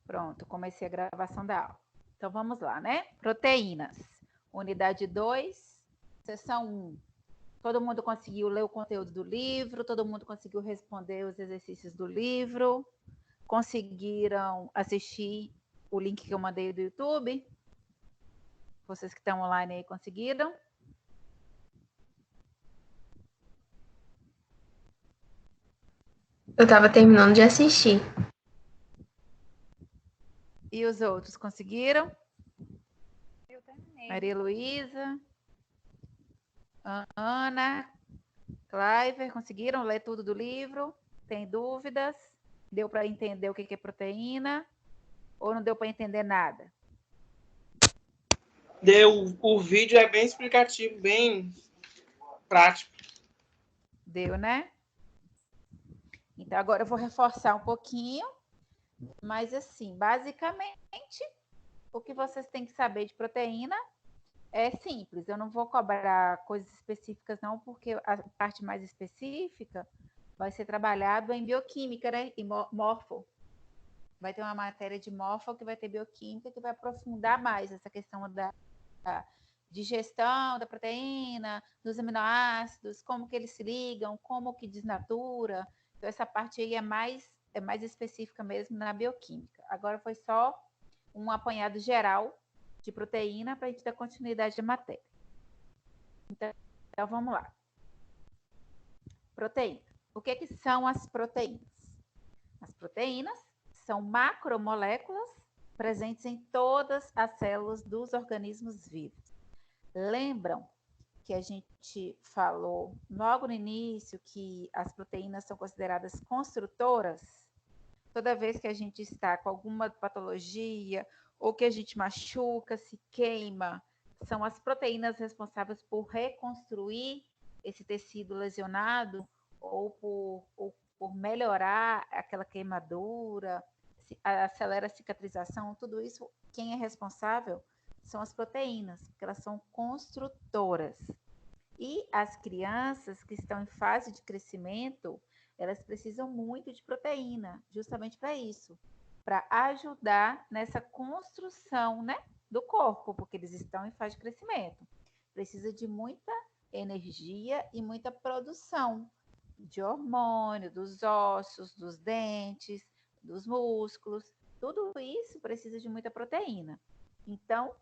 Pronto, comecei a gravação da aula. Então, vamos lá, né? Proteínas. Unidade 2, seção 1. Todo mundo conseguiu ler o conteúdo do livro? Todo mundo conseguiu responder os exercícios do livro? Conseguiram assistir o link que eu mandei do YouTube? Vocês que estão online aí conseguiram? Eu estava terminando de assistir. E os outros conseguiram? Eu terminei. Maria Luísa, Ana, Cliver, conseguiram ler tudo do livro? Tem dúvidas? Deu para entender o que é proteína? Ou não deu para entender nada? Deu, o vídeo é bem explicativo, bem prático. Deu, né? Então, agora eu vou reforçar um pouquinho, mas assim, basicamente, o que vocês têm que saber de proteína é simples. Eu não vou cobrar coisas específicas, não, porque a parte mais específica vai ser trabalhado em bioquímica, né? E morfo. Vai ter uma matéria de morfo que vai ter bioquímica, que vai aprofundar mais essa questão da digestão da proteína, dos aminoácidos, como que eles se ligam, como que desnatura. Então, essa parte aí é mais específica mesmo na bioquímica. Agora foi só um apanhado geral de proteína para a gente dar continuidade à matéria. Então, vamos lá. Proteína. O que são as proteínas? As proteínas são macromoléculas presentes em todas as células dos organismos vivos. Lembram que a gente falou logo no início que as proteínas são consideradas construtoras? Toda vez que a gente está com alguma patologia ou que a gente machuca, se queima, são as proteínas responsáveis por reconstruir esse tecido lesionado ou por melhorar aquela queimadura, acelera a cicatrização, tudo isso, quem é responsável são as proteínas, porque elas são construtoras. E as crianças que estão em fase de crescimento, elas precisam muito de proteína, justamente para isso, para ajudar nessa construção, né, do corpo, porque eles estão em fase de crescimento. Precisa de muita energia e muita produção de hormônio, dos ossos, dos dentes, dos músculos. Tudo isso precisa de muita proteína. Então,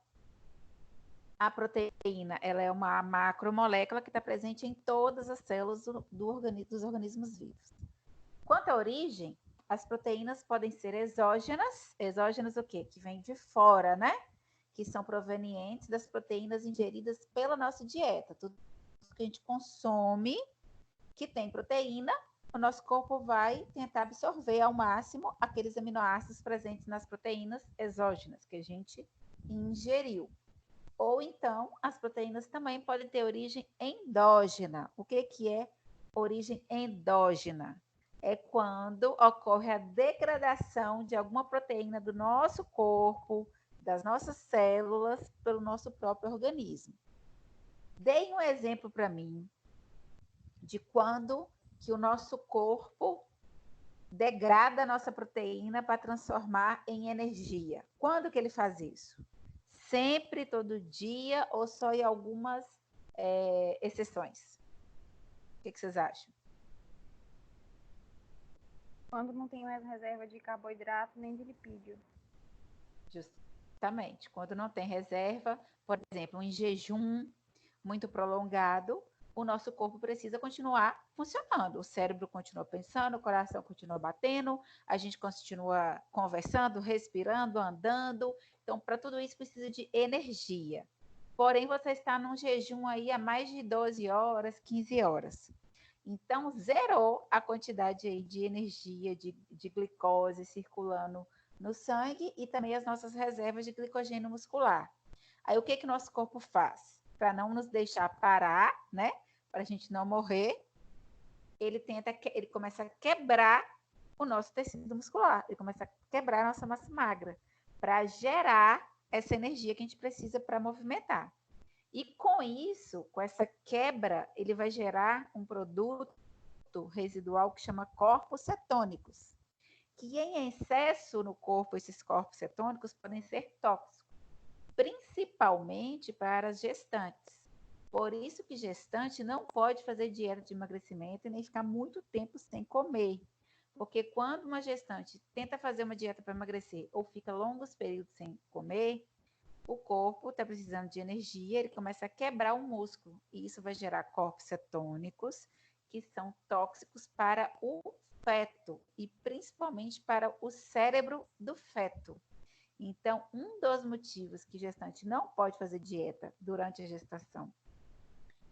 a proteína, ela é uma macromolécula que está presente em todas as células dos organismos vivos. Quanto à origem, as proteínas podem ser exógenas. Exógenas o quê? Que vêm de fora, né? Que são provenientes das proteínas ingeridas pela nossa dieta. Tudo que a gente consome que tem proteína, o nosso corpo vai tentar absorver ao máximo aqueles aminoácidos presentes nas proteínas exógenas que a gente ingeriu. Ou então, as proteínas também podem ter origem endógena. O que é origem endógena? É quando ocorre a degradação de alguma proteína do nosso corpo, das nossas células, pelo nosso próprio organismo. Deem um exemplo para mim de quando que o nosso corpo degrada a nossa proteína para transformar em energia. Quando que ele faz isso? Sempre, todo dia, ou só em algumas exceções? O que vocês acham? Quando não tem mais reserva de carboidrato nem de lipídio. Justamente. Quando não tem reserva, por exemplo, em jejum muito prolongado, o nosso corpo precisa continuar funcionando. O cérebro continua pensando, o coração continua batendo, a gente continua conversando, respirando, andando. Então, para tudo isso precisa de energia. Porém, você está num jejum aí há mais de 12 horas, 15 horas. Então, zerou a quantidade aí de energia, de glicose circulando no sangue e também as nossas reservas de glicogênio muscular. Aí, o que nosso corpo faz? Para não nos deixar parar, né? Para a gente não morrer, ele começa a quebrar o nosso tecido muscular, ele começa a quebrar a nossa massa magra, para gerar essa energia que a gente precisa para movimentar. E com isso, com essa quebra, ele vai gerar um produto residual que chama corpos cetônicos. que em excesso no corpo, esses corpos cetônicos podem ser tóxicos, principalmente para as gestantes. Por isso que gestante não pode fazer dieta de emagrecimento e nem ficar muito tempo sem comer. Porque quando uma gestante tenta fazer uma dieta para emagrecer ou fica longos períodos sem comer, o corpo está precisando de energia, ele começa a quebrar o músculo. E isso vai gerar corpos cetônicos, que são tóxicos para o feto e principalmente para o cérebro do feto. Então, um dos motivos que gestante não pode fazer dieta durante a gestação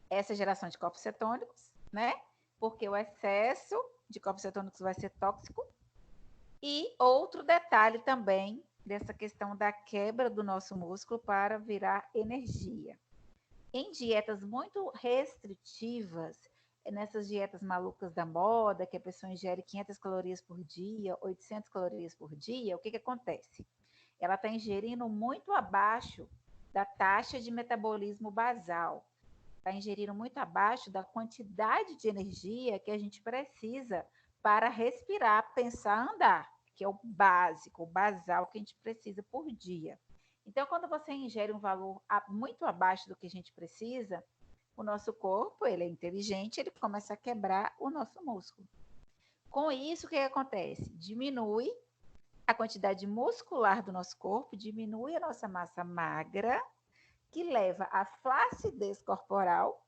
é essa geração de corpos cetônicos, né? Porque o excesso de corpos cetônicos vai ser tóxico. E outro detalhe também dessa questão da quebra do nosso músculo para virar energia. Em dietas muito restritivas, nessas dietas malucas da moda, que a pessoa ingere 500 calorias por dia, 800 calorias por dia, o que acontece? Ela está ingerindo muito abaixo da taxa de metabolismo basal. Está ingerindo muito abaixo da quantidade de energia que a gente precisa para respirar, pensar, andar, que é o básico, o basal que a gente precisa por dia. Então, quando você ingere um valor muito abaixo do que a gente precisa, o nosso corpo, ele é inteligente, ele começa a quebrar o nosso músculo. Com isso, o que acontece? Diminui a quantidade muscular do nosso corpo, diminui a nossa massa magra, que leva à flacidez corporal,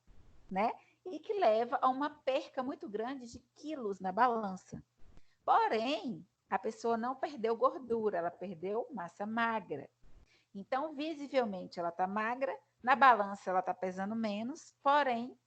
né? E que leva a uma perca muito grande de quilos na balança. Porém, a pessoa não perdeu gordura, ela perdeu massa magra. Então, visivelmente, ela está magra, na balança ela está pesando menos, porém,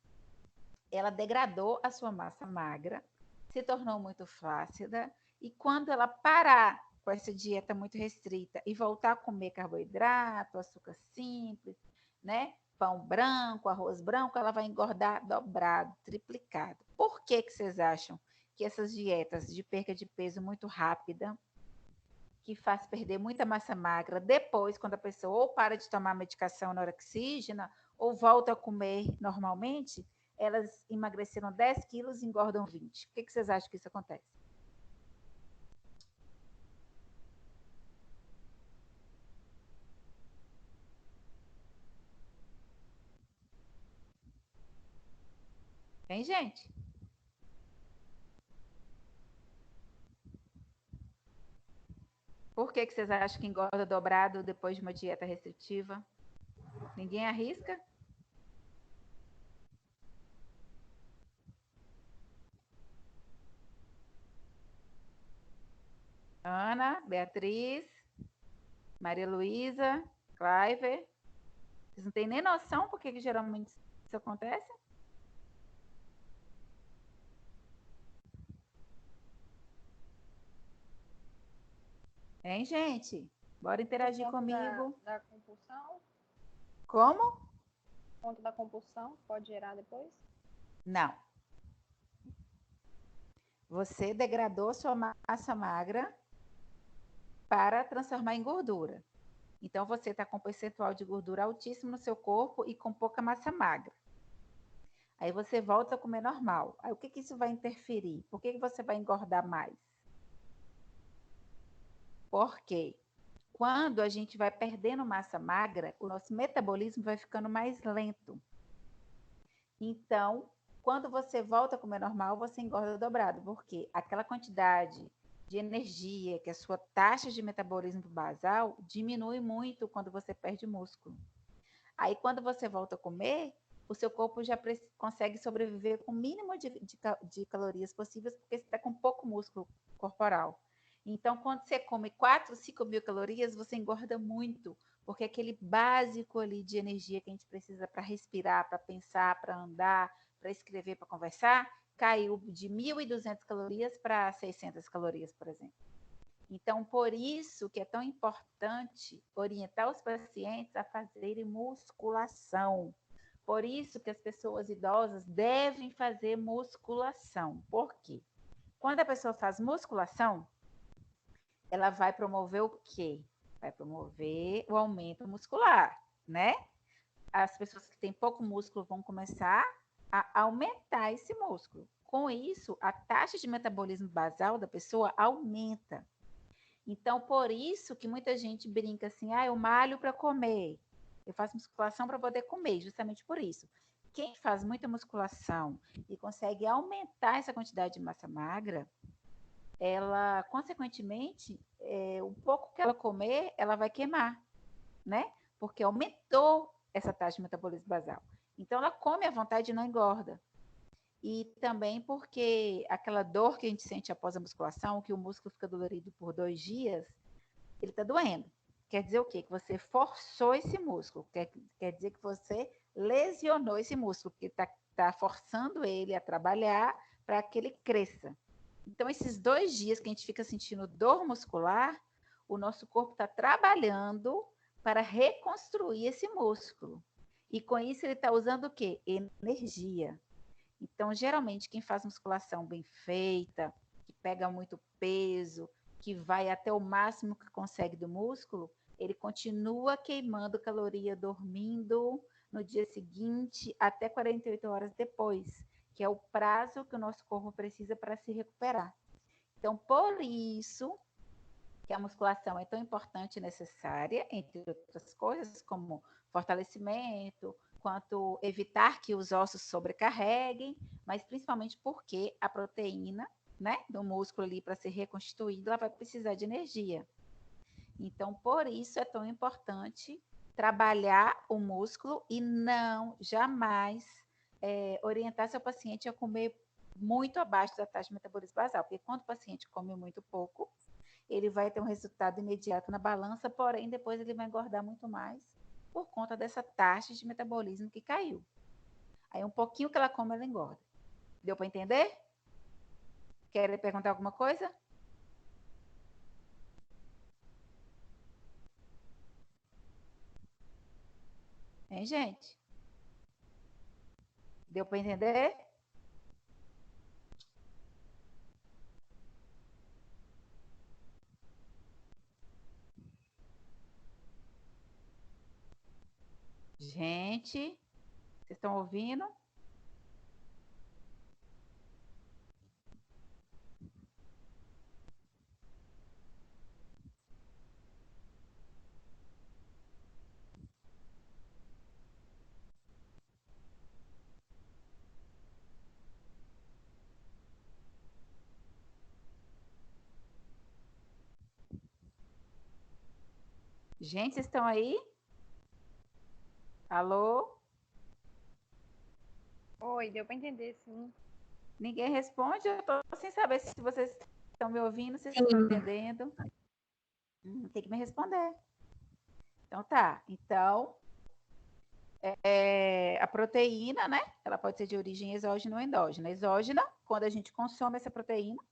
ela degradou a sua massa magra, se tornou muito flácida, e quando ela parar com essa dieta muito restrita e voltar a comer carboidrato, açúcar simples, né? Pão branco, arroz branco, ela vai engordar dobrado, triplicado. Por que vocês acham que essas dietas de perca de peso muito rápida, que faz perder muita massa magra, depois, quando a pessoa ou para de tomar medicação anoxígena ou volta a comer normalmente, elas emagreceram 10 quilos e engordam 20. Por que vocês acham que isso acontece? Tem gente? Por que vocês acham que engorda dobrado depois de uma dieta restritiva? Ninguém arrisca? Ana, Beatriz, Maria Luísa, Cliver. Vocês não têm nem noção por que geralmente isso acontece? Hein, gente? Bora interagir Por conta comigo. da compulsão? Como? Por conta da compulsão, pode gerar depois? Não. Você degradou sua massa magra para transformar em gordura. Então, você está com um percentual de gordura altíssimo no seu corpo e com pouca massa magra. Aí você volta a comer normal. Aí o que isso vai interferir? Por que você vai engordar mais? Porque quando a gente vai perdendo massa magra, o nosso metabolismo vai ficando mais lento. Então, quando você volta a comer normal, você engorda dobrado, porque aquela quantidade de energia, que é a sua taxa de metabolismo basal, diminui muito quando você perde músculo. Aí, quando você volta a comer, o seu corpo já consegue sobreviver com o mínimo de calorias possíveis, porque você está com pouco músculo corporal. Então, quando você come 4, 5 mil calorias, você engorda muito, porque aquele básico ali de energia que a gente precisa para respirar, para pensar, para andar, para escrever, para conversar, caiu de 1.200 calorias para 600 calorias, por exemplo. Então, por isso que é tão importante orientar os pacientes a fazerem musculação. Por isso que as pessoas idosas devem fazer musculação. Por quê? Quando a pessoa faz musculação, ela vai promover o quê? Vai promover o aumento muscular, né? As pessoas que têm pouco músculo vão começar a aumentar esse músculo. com isso, a taxa de metabolismo basal da pessoa aumenta. Então, por isso que muita gente brinca assim, eu malho para comer, eu faço musculação para poder comer, justamente por isso. Quem faz muita musculação e consegue aumentar essa quantidade de massa magra, ela, consequentemente, o pouco que ela comer, ela vai queimar, né? Porque aumentou essa taxa de metabolismo basal. Então, ela come à vontade e não engorda. E também porque aquela dor que a gente sente após a musculação, que o músculo fica dolorido por 2 dias, ele está doendo. Quer dizer o quê? Que você forçou esse músculo. Quer dizer que você lesionou esse músculo, porque está forçando ele a trabalhar para que ele cresça. Então, esses 2 dias que a gente fica sentindo dor muscular, o nosso corpo está trabalhando para reconstruir esse músculo. E com isso ele está usando o quê? Energia. Então, geralmente, quem faz musculação bem feita, que pega muito peso, que vai até o máximo que consegue do músculo, ele continua queimando caloria dormindo no dia seguinte até 48 horas depois, que é o prazo que o nosso corpo precisa para se recuperar. Então, por isso que a musculação é tão importante e necessária, entre outras coisas, como fortalecimento, quanto evitar que os ossos sobrecarreguem, mas principalmente porque a proteína, né, do músculo ali para ser reconstituída, ela vai precisar de energia. Então, por isso é tão importante trabalhar o músculo e não jamais orientar seu paciente a comer muito abaixo da taxa de metabolismo basal, porque quando o paciente come muito pouco, ele vai ter um resultado imediato na balança, porém depois ele vai engordar muito mais por conta dessa taxa de metabolismo que caiu. Aí um pouquinho que ela come, ela engorda. Deu para entender? Quer perguntar alguma coisa? Hein, gente? Deu para entender? Gente, vocês estão ouvindo? Gente, vocês estão aí? Alô? Oi, deu para entender, sim. Ninguém responde? Eu estou sem saber se vocês estão me ouvindo, se vocês estão Sim. entendendo. Tem que me responder. Então tá. Então, a proteína, né? Ela pode ser de origem exógena ou endógena. Exógena, quando a gente consome essa proteína,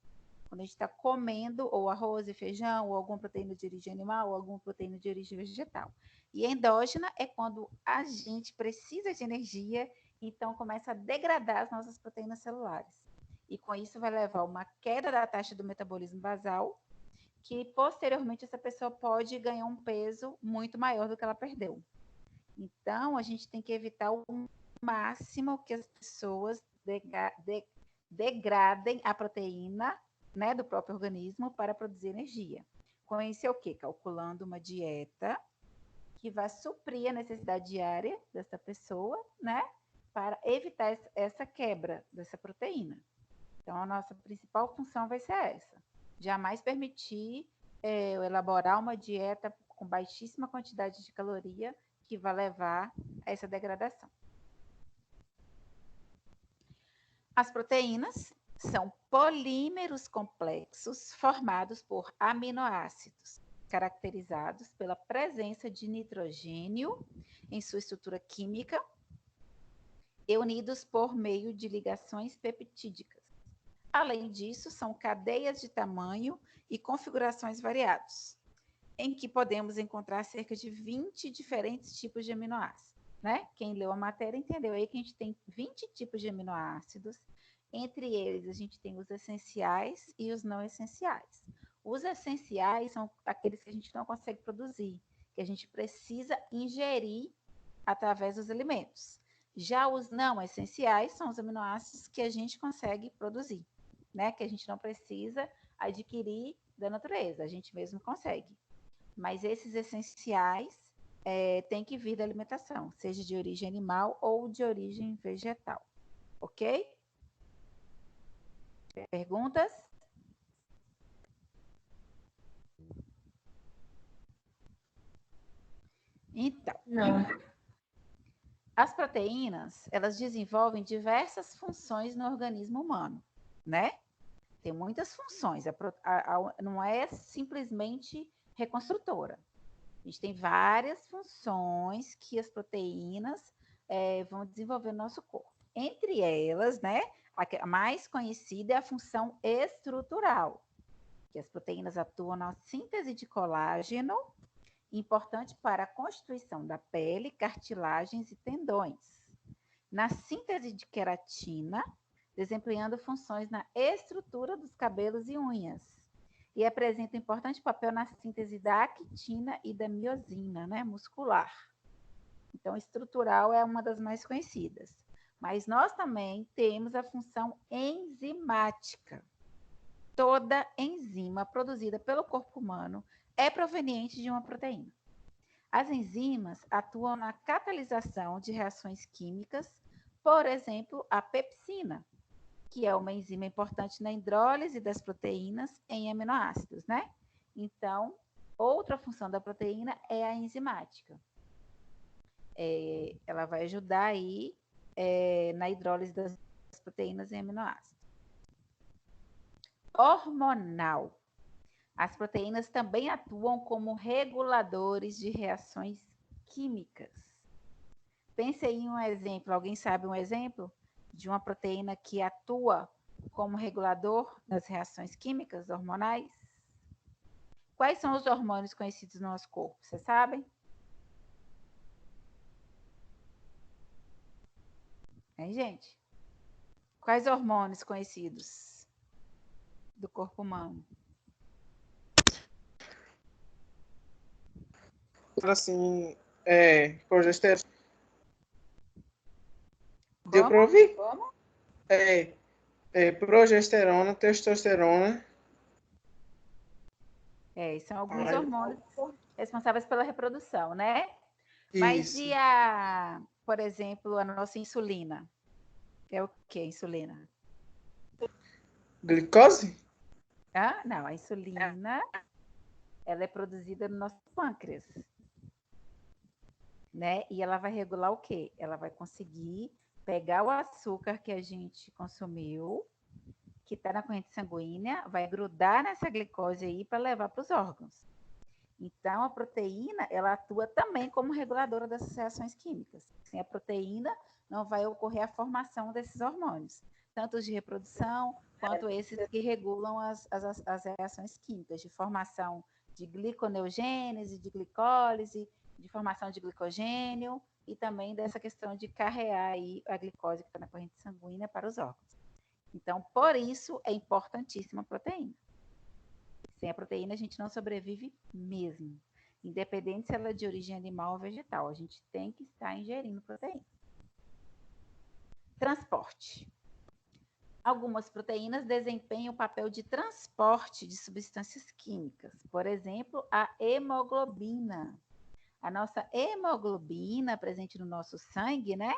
quando a gente está comendo ou arroz e feijão, ou alguma proteína de origem animal, ou alguma proteína de origem vegetal. E endógena é quando a gente precisa de energia, então começa a degradar as nossas proteínas celulares. E com isso vai levar a uma queda da taxa do metabolismo basal, que posteriormente essa pessoa pode ganhar um peso muito maior do que ela perdeu. Então, a gente tem que evitar o máximo que as pessoas degradem a proteína, né, do próprio organismo para produzir energia. Com isso é o quê? Calculando uma dieta que vai suprir a necessidade diária dessa pessoa, né, para evitar essa quebra dessa proteína. Então, a nossa principal função vai ser essa. Jamais permitir elaborar uma dieta com baixíssima quantidade de caloria que vai levar a essa degradação. As proteínas são polímeros complexos formados por aminoácidos, caracterizados pela presença de nitrogênio em sua estrutura química e unidos por meio de ligações peptídicas. Além disso, são cadeias de tamanho e configurações variados, em que podemos encontrar cerca de 20 diferentes tipos de aminoácidos. Né? Quem leu a matéria entendeu aí que a gente tem 20 tipos de aminoácidos. Entre eles, a gente tem os essenciais e os não essenciais. Os essenciais são aqueles que a gente não consegue produzir, que a gente precisa ingerir através dos alimentos. Já os não essenciais são os aminoácidos que a gente consegue produzir, né? Que a gente não precisa adquirir da natureza, a gente mesmo consegue. Mas esses essenciais têm que vir da alimentação, seja de origem animal ou de origem vegetal, ok? Perguntas? Então, Não. as proteínas, elas desenvolvem diversas funções no organismo humano, né? Tem muitas funções, não é simplesmente reconstrutora. A gente tem várias funções que as proteínas vão desenvolver no nosso corpo. Entre elas, né, a mais conhecida é a função estrutural, que as proteínas atuam na síntese de colágeno, importante para a constituição da pele, cartilagens e tendões. Na síntese de queratina, desempenhando funções na estrutura dos cabelos e unhas. E apresenta importante papel na síntese da actina e da miosina, né, muscular. Então, estrutural é uma das mais conhecidas. Mas nós também temos a função enzimática. Toda enzima produzida pelo corpo humano é proveniente de uma proteína. As enzimas atuam na catalisação de reações químicas, por exemplo, a pepsina, que é uma enzima importante na hidrólise das proteínas em aminoácidos, né? Então, outra função da proteína é a enzimática. Ela vai ajudar aí na hidrólise das proteínas em aminoácidos. Hormonal. As proteínas também atuam como reguladores de reações químicas. Pense em um exemplo. Alguém sabe um exemplo de uma proteína que atua como regulador das reações químicas hormonais? Quais são os hormônios conhecidos no nosso corpo? Vocês sabem? Hein, gente? Quais hormônios conhecidos do corpo humano? Assim, progesterona. Deu Como? para ouvir? Progesterona, testosterona. São alguns Ai, hormônios responsáveis pela reprodução, né? Mas isso. por exemplo, a nossa insulina? É o que, insulina? Glicose? Não, a insulina, ela é produzida no nosso pâncreas, né? E ela vai regular o quê? Ela vai conseguir pegar o açúcar que a gente consumiu, que está na corrente sanguínea, vai grudar nessa glicose aí para levar para os órgãos. Então, a proteína, ela atua também como reguladora dessas reações químicas. Sem a proteína, não vai ocorrer a formação desses hormônios, tanto os de reprodução, quanto esses que regulam as reações químicas, de formação de gliconeogênese, de glicólise, de formação de glicogênio, e também dessa questão de carrear aí a glicose que está na corrente sanguínea para os órgãos. Então, por isso, é importantíssima a proteína. Sem a proteína, a gente não sobrevive mesmo. Independente se ela é de origem animal ou vegetal, a gente tem que estar ingerindo proteína. Transporte. Algumas proteínas desempenham o papel de transporte de substâncias químicas. Por exemplo, a hemoglobina. A nossa hemoglobina, presente no nosso sangue, né?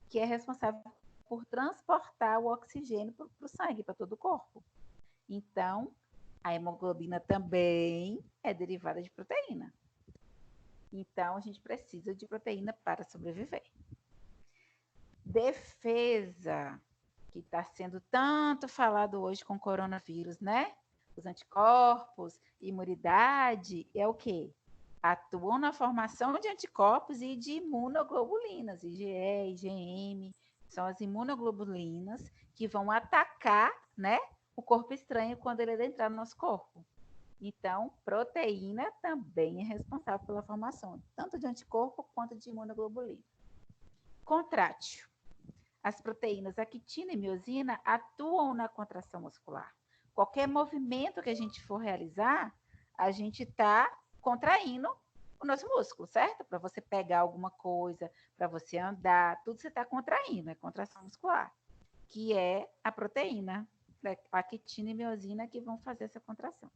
Que é responsável por transportar o oxigênio para o sangue, para todo o corpo. Então, a hemoglobina também é derivada de proteína. Então, a gente precisa de proteína para sobreviver. Defesa, que está sendo tanto falado hoje com o coronavírus, né? Os anticorpos, imunidade, é o quê? Atuam na formação de anticorpos e de imunoglobulinas, IgE, IgM, são as imunoglobulinas que vão atacar, né, o corpo estranho quando ele entrar no nosso corpo. Então, proteína também é responsável pela formação tanto de anticorpo quanto de imunoglobulina. Contrátil. As proteínas actina e miosina atuam na contração muscular. Qualquer movimento que a gente for realizar, a gente está contraindo o nosso músculo, certo? Para você pegar alguma coisa, para você andar, tudo você está contraindo, é contração muscular, que é a proteína, a quitina e miosina que vão fazer essa contração.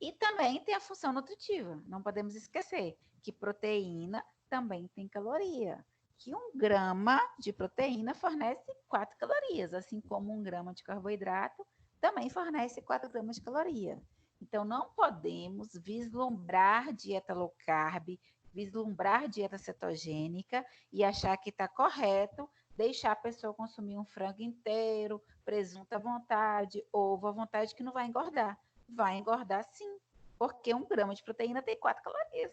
E também tem a função nutritiva, não podemos esquecer que proteína também tem caloria, que 1 grama de proteína fornece 4 calorias, assim como 1 grama de carboidrato também fornece 4 gramas de caloria. Então, não podemos vislumbrar dieta low carb, vislumbrar dieta cetogênica e achar que está correto deixar a pessoa consumir um frango inteiro, presunto à vontade, ovo à vontade, que não vai engordar. Vai engordar sim, porque 1 grama de proteína tem 4 calorias.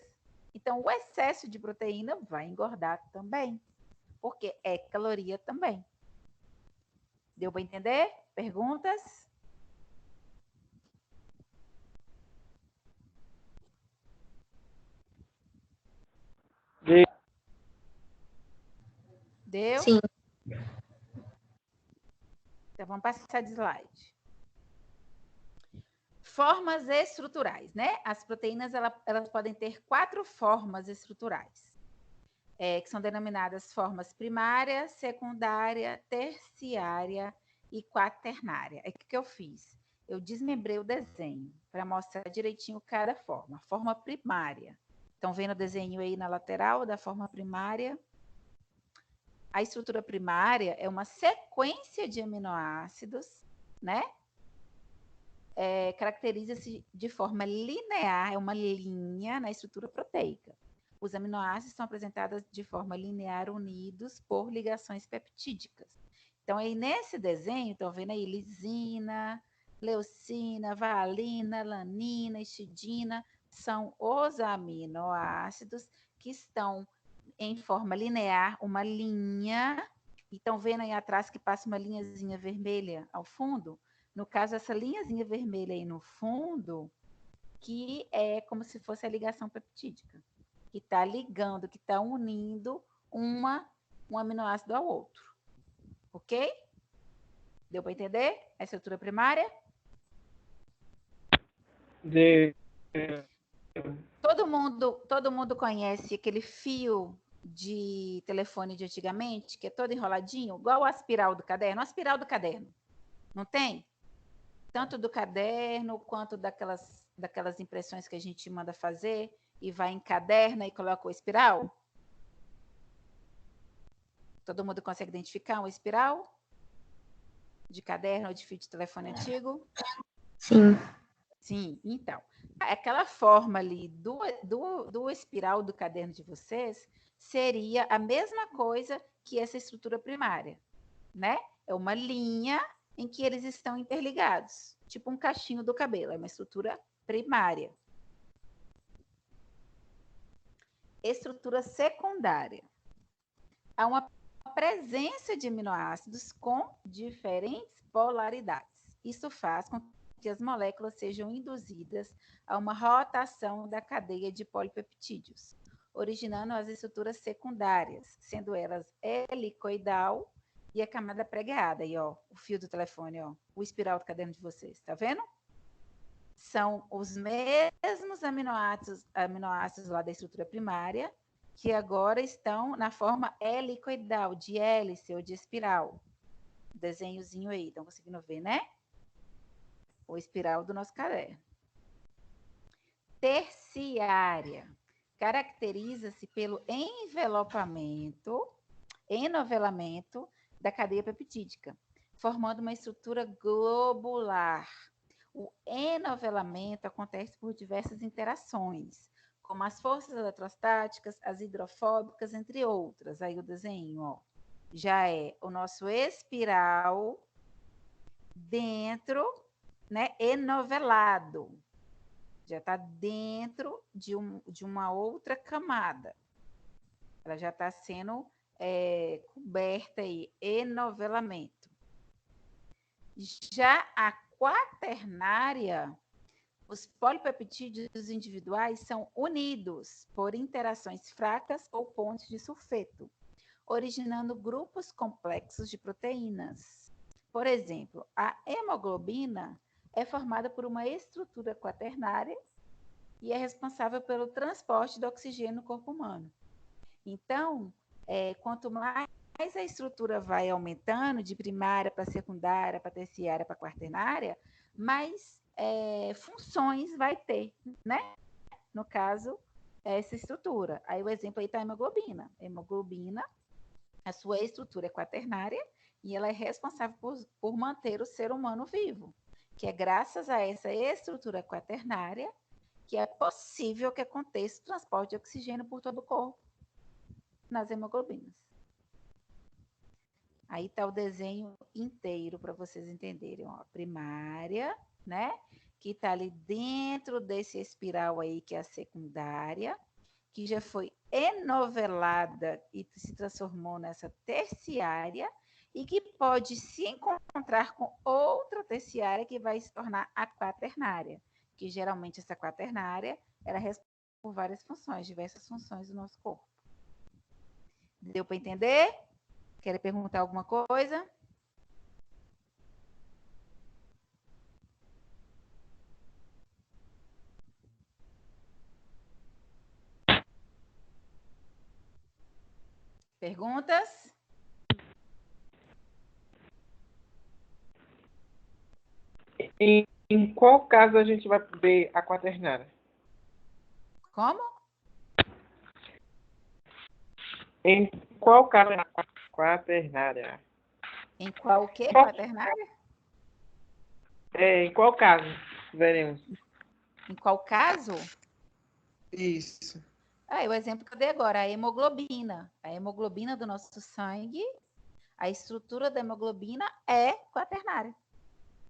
Então, o excesso de proteína vai engordar também, porque é caloria também. Deu para entender? Perguntas? Deu? Sim. Então, vamos passar de slide. Formas estruturais, né? As proteínas, elas podem ter 4 formas estruturais, que são denominadas formas primária, secundária, terciária e quaternária. É o que eu fiz? Eu desmembrei o desenho para mostrar direitinho cada forma. Forma primária. Estão vendo o desenho aí na lateral da forma primária? A estrutura primária é uma sequência de aminoácidos, né? Caracteriza-se de forma linear, é uma linha na estrutura proteica. Os aminoácidos são apresentados de forma linear unidos por ligações peptídicas. Então, aí nesse desenho, estão vendo aí lisina, leucina, valina, lanina, histidina, são os aminoácidos que estão em forma linear, uma linha. E estão vendo aí atrás que passa uma linhazinha vermelha ao fundo? No caso, essa linhazinha vermelha aí no fundo, que é como se fosse a ligação peptídica, que está ligando, que está unindo um aminoácido ao outro. Ok? Deu para entender a estrutura primária? Todo mundo conhece aquele fio de telefone de antigamente, que é todo enroladinho, igual a espiral do caderno? A espiral do caderno. Não tem? Tanto do caderno, quanto daquelas impressões que a gente manda fazer e vai encaderna e coloca o espiral? Todo mundo consegue identificar uma espiral? De caderno ou de fio de telefone antigo? Sim. Sim, então. Aquela forma ali do espiral do caderno de vocês seria a mesma coisa que essa estrutura primária, né? É uma linha em que eles estão interligados, tipo um cachinho do cabelo, é uma estrutura primária. Estrutura secundária. Há uma presença de aminoácidos com diferentes polaridades. Isso faz com que as moléculas sejam induzidas a uma rotação da cadeia de polipeptídeos, originando as estruturas secundárias, sendo elas helicoidal e a camada pregueada. Aí, ó, o fio do telefone, ó, o espiral do caderno de vocês, tá vendo? São os mesmos aminoácidos lá da estrutura primária, que agora estão na forma helicoidal, de hélice ou de espiral. Desenhozinho aí, estão conseguindo ver, né? O espiral do nosso caderno. Terciária. Caracteriza-se pelo enovelamento da cadeia peptídica, formando uma estrutura globular. O enovelamento acontece por diversas interações, como as forças eletrostáticas, as hidrofóbicas, entre outras. Aí o desenho, ó, já é o nosso espiral dentro, né, enovelado. Já está dentro de uma outra camada. Ela já está sendo coberta aí, enovelamento. Já a quaternária, os polipeptídeos individuais são unidos por interações fracas ou pontes de sulfeto, originando grupos complexos de proteínas. Por exemplo, a hemoglobina é formada por uma estrutura quaternária e é responsável pelo transporte do oxigênio no corpo humano. Então, quanto mais a estrutura vai aumentando, de primária para secundária, para terciária, para quaternária, mais funções vai ter, né? No caso, essa estrutura. Aí o exemplo aí está a hemoglobina. A hemoglobina, a sua estrutura é quaternária e ela é responsável por manter o ser humano vivo, que é graças a essa estrutura quaternária que é possível que aconteça o transporte de oxigênio por todo o corpo nas hemoglobinas. Aí está o desenho inteiro para vocês entenderem. Ó, primária, né? Que está ali dentro desse espiral aí, que é a secundária, que já foi enovelada e se transformou nessa terciária, e que pode se encontrar com outra terciária que vai se tornar a quaternária, que geralmente essa quaternária era responsável por várias funções, diversas funções do nosso corpo. Deu para entender? Querem perguntar alguma coisa? Perguntas? Em qual caso a gente vai ver a quaternária? Como? Em qual caso a quaternária? Em qual o quê? Quaternária? Em qual caso veremos? Em qual caso? Isso. O exemplo que eu dei agora, a hemoglobina. A hemoglobina do nosso sangue, a estrutura da hemoglobina é quaternária.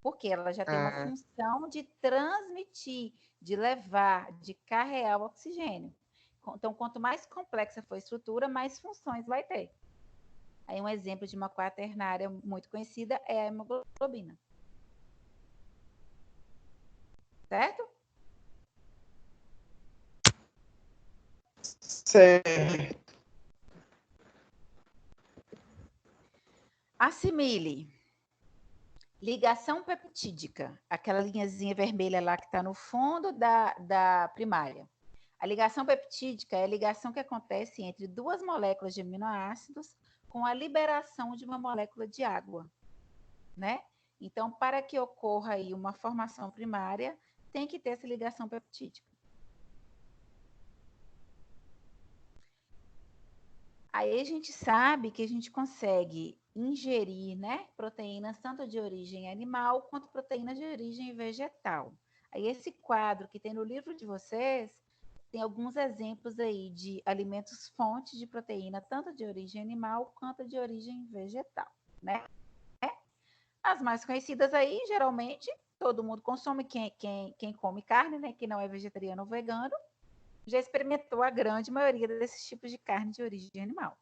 Porque ela já tem uma função de transmitir, de levar, de carregar o oxigênio. Então, quanto mais complexa for a estrutura, mais funções vai ter. Aí um exemplo de uma quaternária muito conhecida é a hemoglobina. Certo? Certo. Assimile. Ligação peptídica, aquela linhazinha vermelha lá que está no fundo da primária. A ligação peptídica é a ligação que acontece entre duas moléculas de aminoácidos com a liberação de uma molécula de água, né? Então, para que ocorra aí uma formação primária, tem que ter essa ligação peptídica. Aí a gente sabe que a gente consegue ingerir, né, proteínas tanto de origem animal quanto proteínas de origem vegetal. Aí esse quadro que tem no livro de vocês tem alguns exemplos aí de alimentos fontes de proteína tanto de origem animal quanto de origem vegetal, né? As mais conhecidas aí, geralmente, todo mundo consome, quem come carne, né, que não é vegetariano ou vegano, já experimentou a grande maioria desses tipos de carne de origem animal.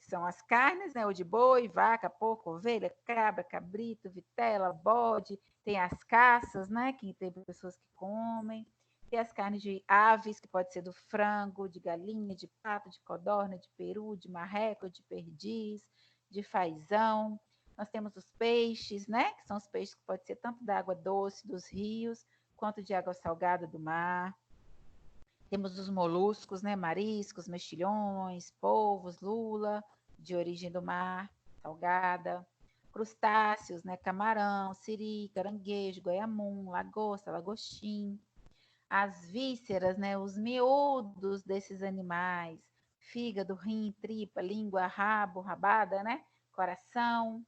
São as carnes, né, o de boi, vaca, porco, ovelha, cabra, cabrito, vitela, bode, tem as caças, né, que tem pessoas que comem, tem as carnes de aves, que pode ser do frango, de galinha, de pato, de codorna, de peru, de marreco, de perdiz, de fazão. Nós temos os peixes, né, que são os peixes que pode ser tanto da água doce dos rios, quanto de água salgada do mar. Temos os moluscos, né, mariscos, mexilhões, polvos, lula, de origem do mar, salgada. Crustáceos, né, camarão, siri, caranguejo, goiamum, lagosta, lagostim. As vísceras, né, os miúdos desses animais, fígado, rim, tripa, língua, rabo, rabada, né, coração.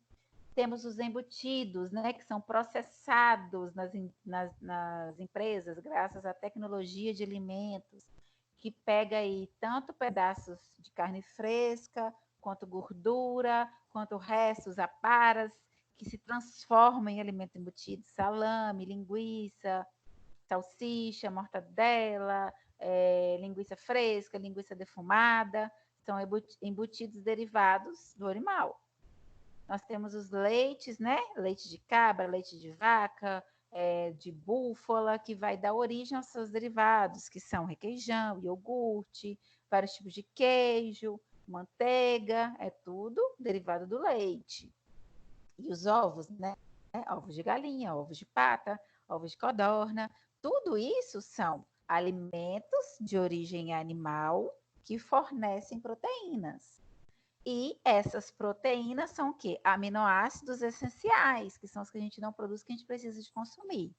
Temos os embutidos, né, que são processados nas empresas, graças à tecnologia de alimentos, que pega aí tanto pedaços de carne fresca, quanto gordura, quanto restos, aparas, que se transformam em alimento embutido, salame, linguiça, salsicha, mortadela, linguiça fresca, linguiça defumada, são embutidos derivados do animal. Nós temos os leites, né? Leite de cabra, leite de vaca, de búfala, que vai dar origem aos seus derivados, que são requeijão, iogurte, vários tipos de queijo, manteiga, é tudo derivado do leite. E os ovos, né? Ovos de galinha, ovos de pata, ovos de codorna, tudo isso são alimentos de origem animal que fornecem proteínas. E essas proteínas são o quê? Aminoácidos essenciais, que são os que a gente não produz, que a gente precisa de consumir.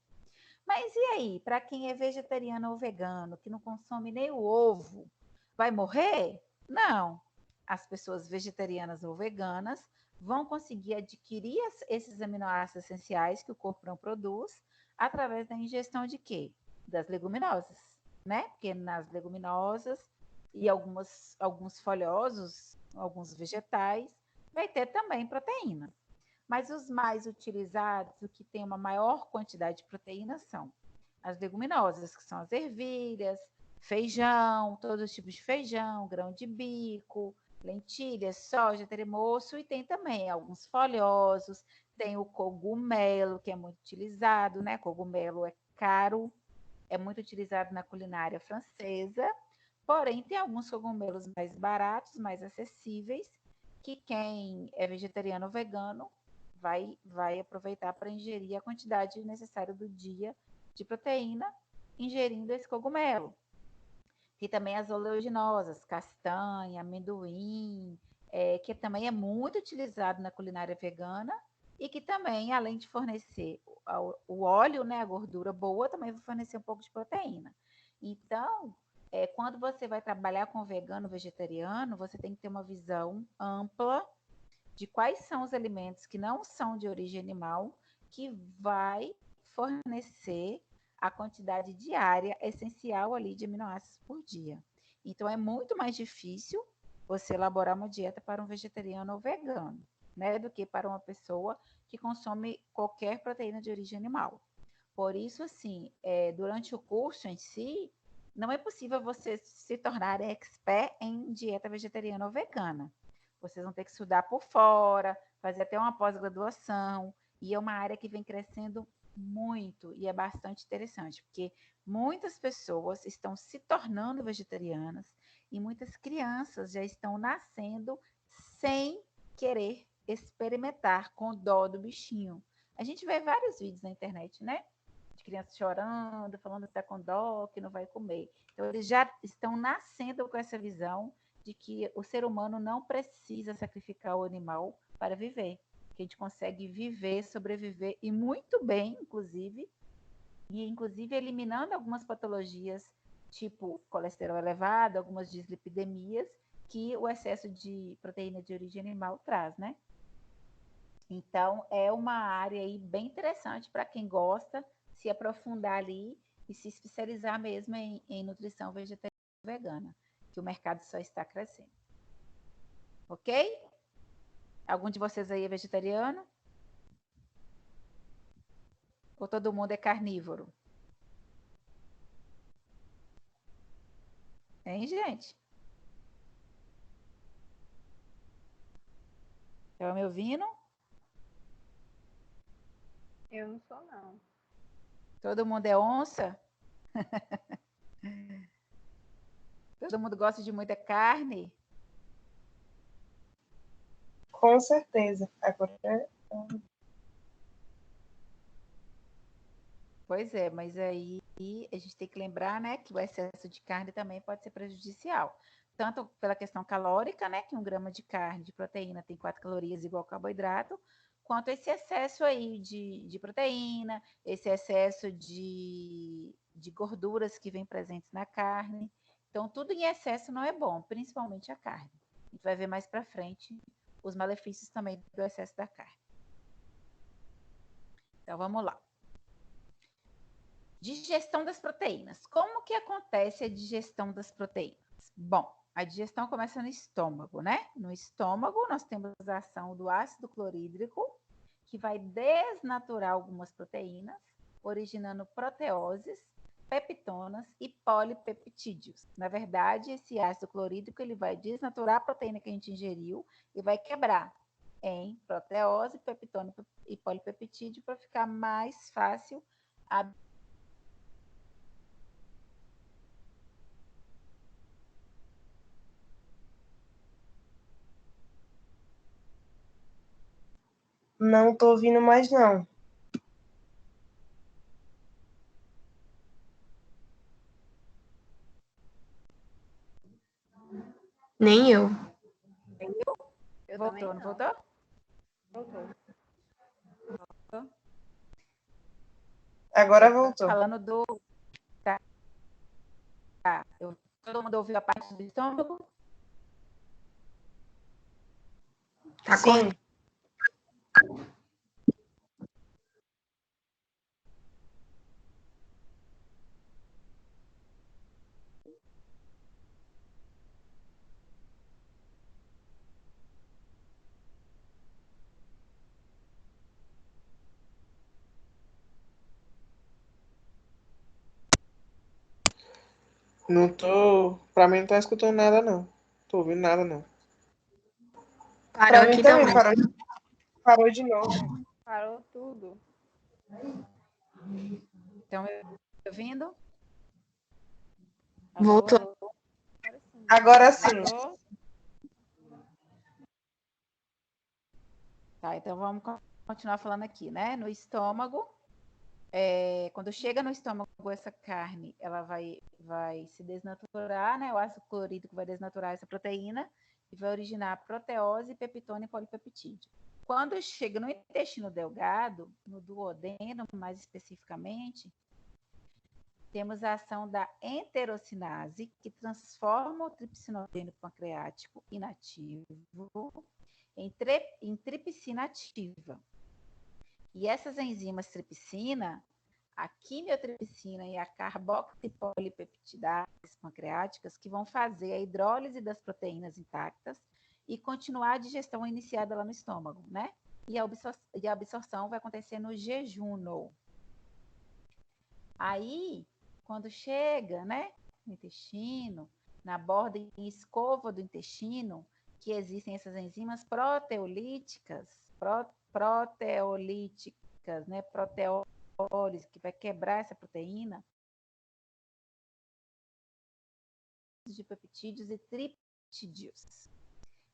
Mas e aí, para quem é vegetariano ou vegano, que não consome nem o ovo, vai morrer? Não. As pessoas vegetarianas ou veganas vão conseguir adquirir esses aminoácidos essenciais que o corpo não produz através da ingestão de quê? Das leguminosas, né? Porque nas leguminosas e alguns folhosos, alguns vegetais, vai ter também proteína. Mas os mais utilizados, o que tem uma maior quantidade de proteínas, são as leguminosas, que são as ervilhas, feijão, todos os tipos de feijão, grão de bico, lentilha, soja, tremoço, e tem também alguns folhosos, tem o cogumelo, que é muito utilizado, né? Cogumelo é caro, é muito utilizado na culinária francesa, porém tem alguns cogumelos mais baratos, mais acessíveis, que quem é vegetariano ou vegano vai aproveitar para ingerir a quantidade necessária do dia de proteína, ingerindo esse cogumelo. Tem também as oleaginosas, castanha, amendoim, que também é muito utilizado na culinária vegana e que também, além de fornecer o óleo, né, a gordura boa, também vai fornecer um pouco de proteína. Então, quando você vai trabalhar com vegano, vegetariano, você tem que ter uma visão ampla de quais são os alimentos que não são de origem animal que vai fornecer a quantidade diária essencial ali de aminoácidos por dia. Então, é muito mais difícil você elaborar uma dieta para um vegetariano ou vegano, né, do que para uma pessoa que consome qualquer proteína de origem animal. Por isso, assim, durante o curso em si, não é possível você se tornar expert em dieta vegetariana ou vegana. Vocês vão ter que estudar por fora, fazer até uma pós-graduação, e é uma área que vem crescendo muito e é bastante interessante, porque muitas pessoas estão se tornando vegetarianas e muitas crianças já estão nascendo sem querer experimentar, com dó do bichinho. A gente vê vários vídeos na internet, né? De crianças chorando, falando que está com dó, que não vai comer. Então, eles já estão nascendo com essa visão de que o ser humano não precisa sacrificar o animal para viver, que a gente consegue viver, sobreviver e muito bem, inclusive eliminando algumas patologias, tipo colesterol elevado, algumas dislipidemias, que o excesso de proteína de origem animal traz, né? Então, é uma área aí bem interessante para quem gosta se aprofundar ali e se especializar mesmo em nutrição vegetariana e vegana, que o mercado só está crescendo. Ok? Algum de vocês aí é vegetariano? Ou todo mundo é carnívoro? Hein, gente? Estão me ouvindo? Eu não sou, não. Todo mundo é onça? Todo mundo gosta de muita carne? Com certeza. Agora, Pois é, mas aí a gente tem que lembrar, né, que o excesso de carne também pode ser prejudicial. Tanto pela questão calórica, né, que 1 grama de carne, de proteína, tem 4 calorias igual carboidrato, quanto esse excesso aí de proteína, esse excesso de gorduras que vem presentes na carne. Então, tudo em excesso não é bom, principalmente a carne. A gente vai ver mais para frente os malefícios também do excesso da carne. Então, vamos lá. Digestão das proteínas. Como que acontece a digestão das proteínas? Bom, a digestão começa no estômago, né? No estômago, nós temos a ação do ácido clorídrico, que vai desnaturar algumas proteínas, originando proteoses, peptonas e polipeptídeos. Na verdade, esse ácido clorídrico ele vai desnaturar a proteína que a gente ingeriu e vai quebrar em proteose, peptona e polipeptídeo para ficar mais fácil a não estou ouvindo mais, não. Nem eu. Eu Voltou, também não voltou? Voltou. Agora voltou. Falando do... Tá. Todo mundo ouviu a parte do estômago? Tá Sim. Não tô. Pra mim não tá escutando nada, não. Tô ouvindo nada, não. Parou Pra mim aqui também também. parou de novo. Parou tudo. Estão me ouvindo? Voltou. Alô? Agora sim. Agora sim. Alô? Tá, então vamos continuar falando aqui, né? No estômago, quando chega no estômago, essa carne, ela vai se desnaturar, né? O ácido clorídrico vai desnaturar essa proteína e vai originar proteose, peptone e polipeptídeo. Quando chega no intestino delgado, no duodeno mais especificamente, temos a ação da enterocinase, que transforma o tripsinodeno pancreático inativo em tripsina ativa. E essas enzimas tripsina, a quimiotripsina e a carboxipolipeptidases pancreáticas, que vão fazer a hidrólise das proteínas intactas e continuar a digestão iniciada lá no estômago, né? E a absorção vai acontecer no jejum. Aí, quando chega, né, no intestino, na borda e escova do intestino, que existem essas enzimas proteolíticas, né, proteólise, que vai quebrar essa proteína de peptídeos e triptídeos.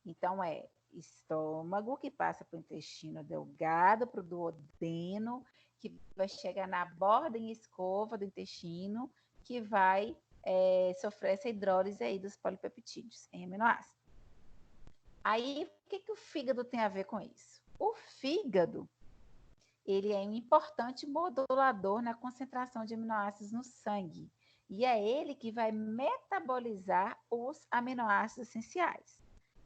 Então, é estômago, que passa para o intestino delgado, para o duodeno, que vai chegar na borda em escova do intestino, que vai sofrer essa hidrólise aí dos polipeptídeos em aminoácidos. Aí, o que o fígado tem a ver com isso? O fígado, ele é um importante modulador na concentração de aminoácidos no sangue. E é ele que vai metabolizar os aminoácidos essenciais.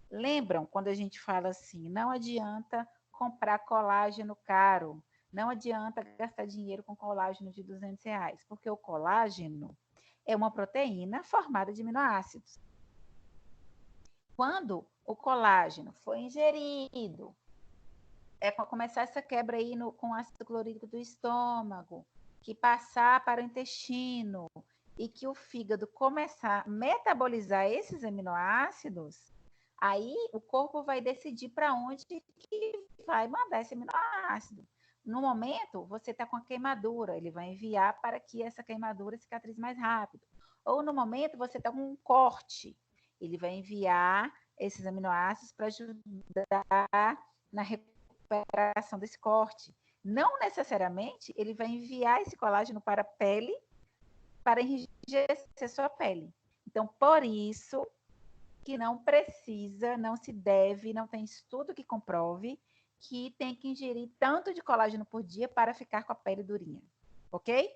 Lembram quando a gente fala assim, não adianta comprar colágeno caro, não adianta gastar dinheiro com colágeno de R$ 200, porque o colágeno é uma proteína formada de aminoácidos. Quando o colágeno foi ingerido, para começar essa quebra aí com ácido clorídrico do estômago, que passar para o intestino e que o fígado começar a metabolizar esses aminoácidos, aí o corpo vai decidir para onde que vai mandar esse aminoácido. No momento, você está com a queimadura, ele vai enviar para que essa queimadura cicatrize mais rápido. Ou no momento, você está com um corte, ele vai enviar esses aminoácidos para ajudar na recuperação desse corte. Não necessariamente ele vai enviar esse colágeno para a pele para enrijecer sua pele. Então, por isso que não precisa, não se deve, não tem estudo que comprove que tem que ingerir tanto de colágeno por dia para ficar com a pele durinha, ok?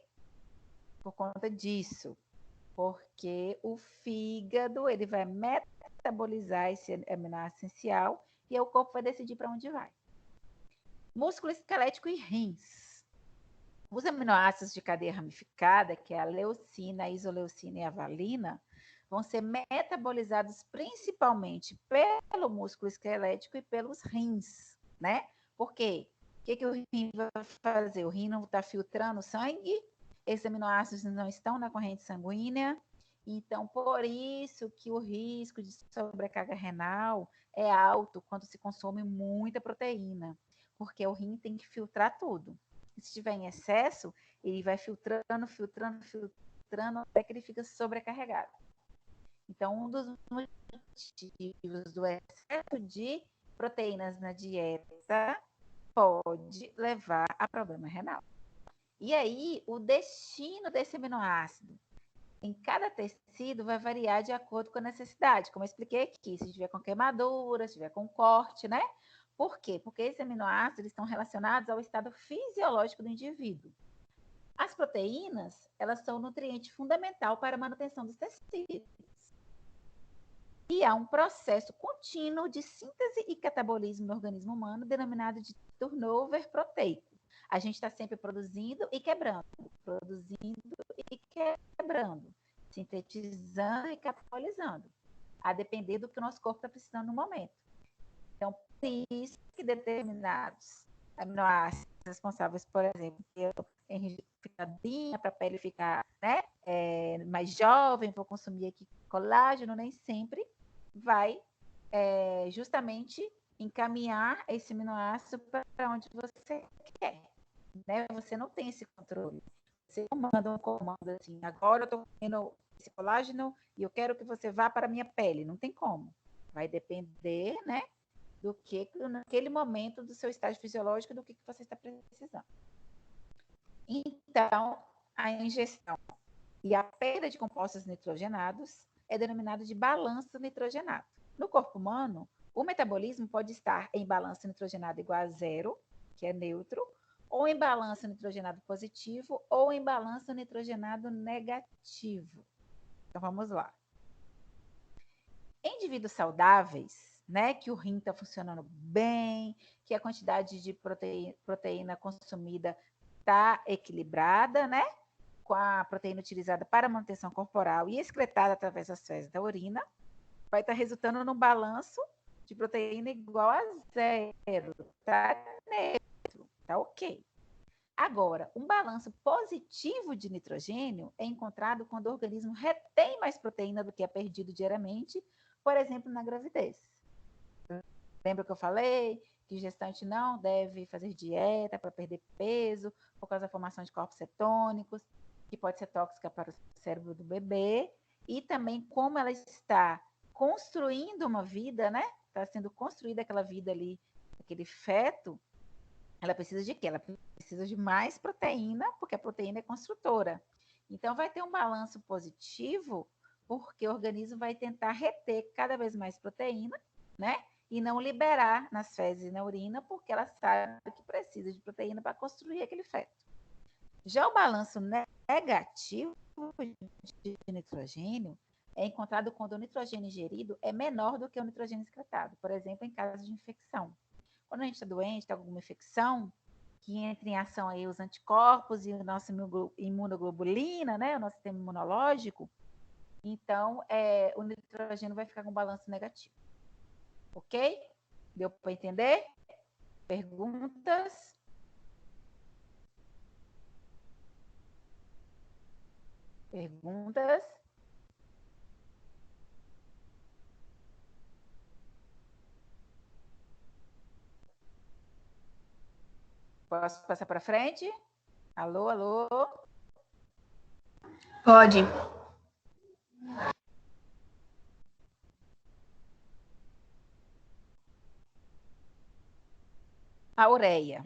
Por conta disso, porque o fígado ele vai metabolizar esse aminoácido essencial e aí o corpo vai decidir para onde vai. Músculo esquelético e rins. Os aminoácidos de cadeia ramificada, que é a leucina, a isoleucina e a valina, vão ser metabolizados principalmente pelo músculo esquelético e pelos rins, né? Por quê? O que o rim vai fazer? O rim não está filtrando sangue, esses aminoácidos não estão na corrente sanguínea, então por isso que o risco de sobrecarga renal é alto quando se consome muita proteína, porque o rim tem que filtrar tudo. E se estiver em excesso, ele vai filtrando, até que ele fica sobrecarregado. Então, um dos motivos do excesso de proteínas na dieta pode levar a problema renal. E aí, o destino desse aminoácido em cada tecido vai variar de acordo com a necessidade, como eu expliquei aqui, se tiver com queimadura, se tiver com corte, né? Por quê? Porque esses aminoácidos estão relacionados ao estado fisiológico do indivíduo. As proteínas, elas são um nutriente fundamental para a manutenção dos tecidos. E há um processo contínuo de síntese e catabolismo no organismo humano, denominado de turnover proteico. A gente está sempre produzindo e quebrando, sintetizando e catabolizando, a depender do que o nosso corpo está precisando no momento. Então, por isso que determinados aminoácidos responsáveis, por exemplo, para a pele ficar, né, mais jovem, vou consumir aqui colágeno, nem sempre vai justamente encaminhar esse aminoácido para onde você quer. Né? Você não tem esse controle. Você manda um comando assim, agora eu estou comendo esse colágeno e eu quero que você vá para a minha pele. Não tem como. Vai depender, né, do que naquele momento do seu estágio fisiológico, do que você está precisando. Então, a ingestão e a perda de compostos nitrogenados é denominado de balanço nitrogenado. No corpo humano, o metabolismo pode estar em balanço nitrogenado igual a zero, que é neutro, ou em balanço nitrogenado positivo, ou em balanço nitrogenado negativo. Então, vamos lá. Em indivíduos saudáveis, né, que o rim está funcionando bem, que a quantidade de proteína consumida está equilibrada, né, com a proteína utilizada para a manutenção corporal e excretada através das fezes da urina, vai estar resultando num balanço de proteína igual a zero, tá neutro, tá ok. Agora, um balanço positivo de nitrogênio é encontrado quando o organismo retém mais proteína do que é perdido diariamente, por exemplo, na gravidez. Lembra que eu falei que gestante não deve fazer dieta para perder peso por causa da formação de corpos cetônicos, que pode ser tóxica para o cérebro do bebê, e também como ela está construindo uma vida, né? Está sendo construída aquela vida ali, aquele feto, ela precisa de quê? Ela precisa de mais proteína, porque a proteína é construtora. Então, vai ter um balanço positivo, porque o organismo vai tentar reter cada vez mais proteína, né? E não liberar nas fezes e na urina, porque ela sabe que precisa de proteína para construir aquele feto. Já o balanço negativo de nitrogênio é encontrado quando o nitrogênio ingerido é menor do que o nitrogênio excretado, por exemplo, em caso de infecção. Quando a gente está doente, tem alguma infecção, que entra em ação aí os anticorpos e a nossa imunoglobulina, né, o nosso sistema imunológico, então o nitrogênio vai ficar com balanço negativo. Ok? Deu para entender? Perguntas? Perguntas? Posso passar para frente? Alô, alô? Pode. A ureia.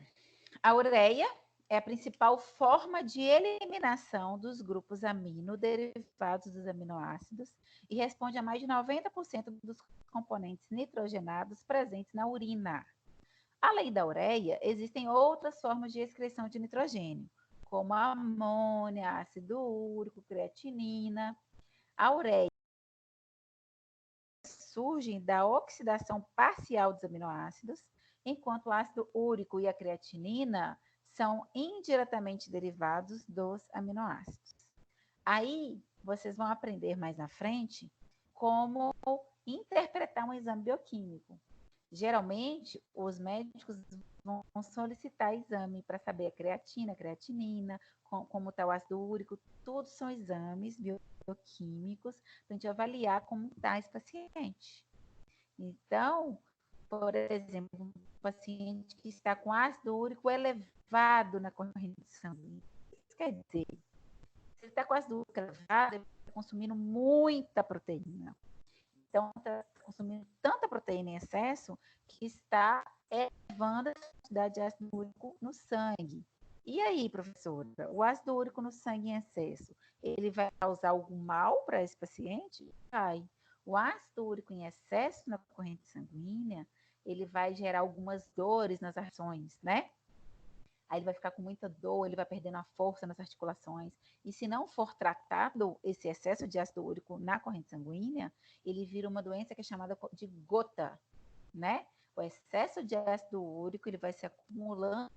A ureia é a principal forma de eliminação dos grupos amino derivados dos aminoácidos e responde a mais de 90% dos componentes nitrogenados presentes na urina. Além da ureia, existem outras formas de excreção de nitrogênio, como a amônia, ácido úrico, creatinina. A ureia surge da oxidação parcial dos aminoácidos, enquanto o ácido úrico e a creatinina são indiretamente derivados dos aminoácidos. Aí, vocês vão aprender mais na frente como interpretar um exame bioquímico. Geralmente, os médicos vão solicitar exame para saber a creatina, a creatinina, como está o ácido úrico, tudo são exames bioquímicos para a gente avaliar como está esse paciente. Então, por exemplo, um paciente que está com ácido úrico elevado na corrente sanguínea, isso quer dizer, se ele está com ácido úrico elevado, ele está consumindo muita proteína. Então, está consumindo tanta proteína em excesso que está elevando a quantidade de ácido úrico no sangue. E aí, professora, o ácido úrico no sangue em excesso, ele vai causar algum mal para esse paciente? Vai. O ácido úrico em excesso na corrente sanguínea, ele vai gerar algumas dores nas articulações, né? Aí ele vai ficar com muita dor, ele vai perdendo a força nas articulações. E se não for tratado esse excesso de ácido úrico na corrente sanguínea, ele vira uma doença que é chamada de gota, né? O excesso de ácido úrico, ele vai se acumulando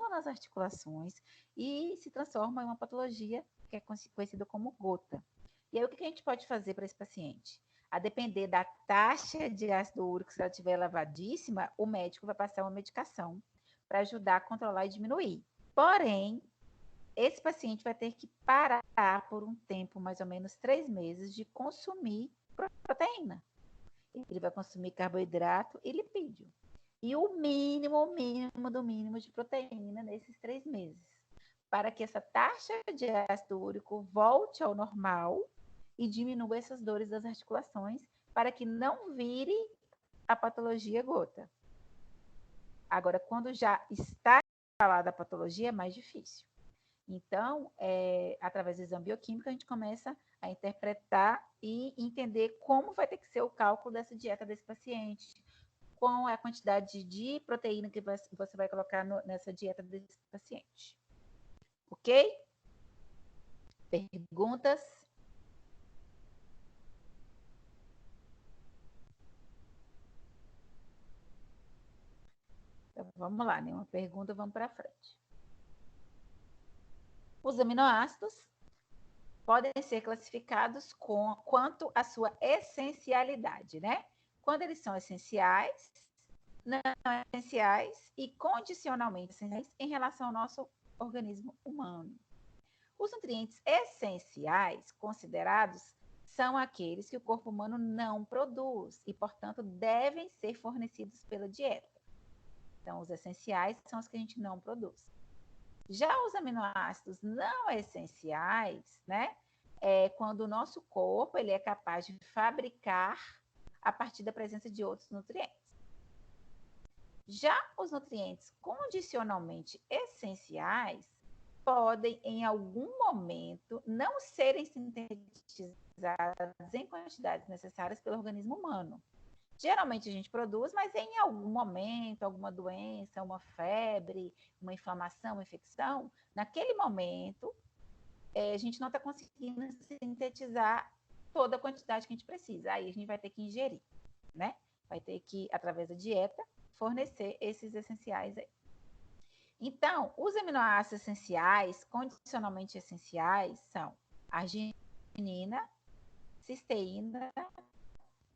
nas articulações e se transforma em uma patologia que é conhecida como gota. E aí, o que a gente pode fazer para esse paciente? A depender da taxa de ácido úrico, se ela estiver elevadíssima, o médico vai passar uma medicação para ajudar a controlar e diminuir. Porém, esse paciente vai ter que parar por um tempo, mais ou menos 3 meses, de consumir proteína. Ele vai consumir carboidrato e lipídio. E o mínimo do mínimo de proteína nesses 3 meses. Para que essa taxa de ácido úrico volte ao normal e diminua essas dores das articulações, para que não vire a patologia gota. Agora, quando já está instalada a patologia, é mais difícil. Então, através do exame bioquímico, a gente começa a interpretar e entender como vai ter que ser o cálculo dessa dieta desse paciente, qual é a quantidade de proteína que você vai colocar nessa dieta desse paciente. Ok? Perguntas? Então, vamos lá, nenhuma pergunta, vamos para frente. Os aminoácidos podem ser classificados quanto à sua essencialidade, né? Quando eles são essenciais, não essenciais e condicionalmente essenciais em relação ao nosso organismo humano. Os nutrientes essenciais considerados são aqueles que o corpo humano não produz e, portanto, devem ser fornecidos pela dieta. Então, os essenciais são os que a gente não produz. Já os aminoácidos não essenciais, né? É quando o nosso corpo ele é capaz de fabricar a partir da presença de outros nutrientes. Já os nutrientes condicionalmente essenciais podem, em algum momento, não serem sintetizados em quantidades necessárias pelo organismo humano. Geralmente a gente produz, mas em algum momento, alguma doença, uma febre, uma inflamação, uma infecção, naquele momento, a gente não está conseguindo sintetizar toda a quantidade que a gente precisa. Aí a gente vai ter que ingerir, né? Vai ter que, através da dieta, fornecer esses essenciais aí. Então, os aminoácidos essenciais, condicionalmente essenciais, são arginina, cisteína,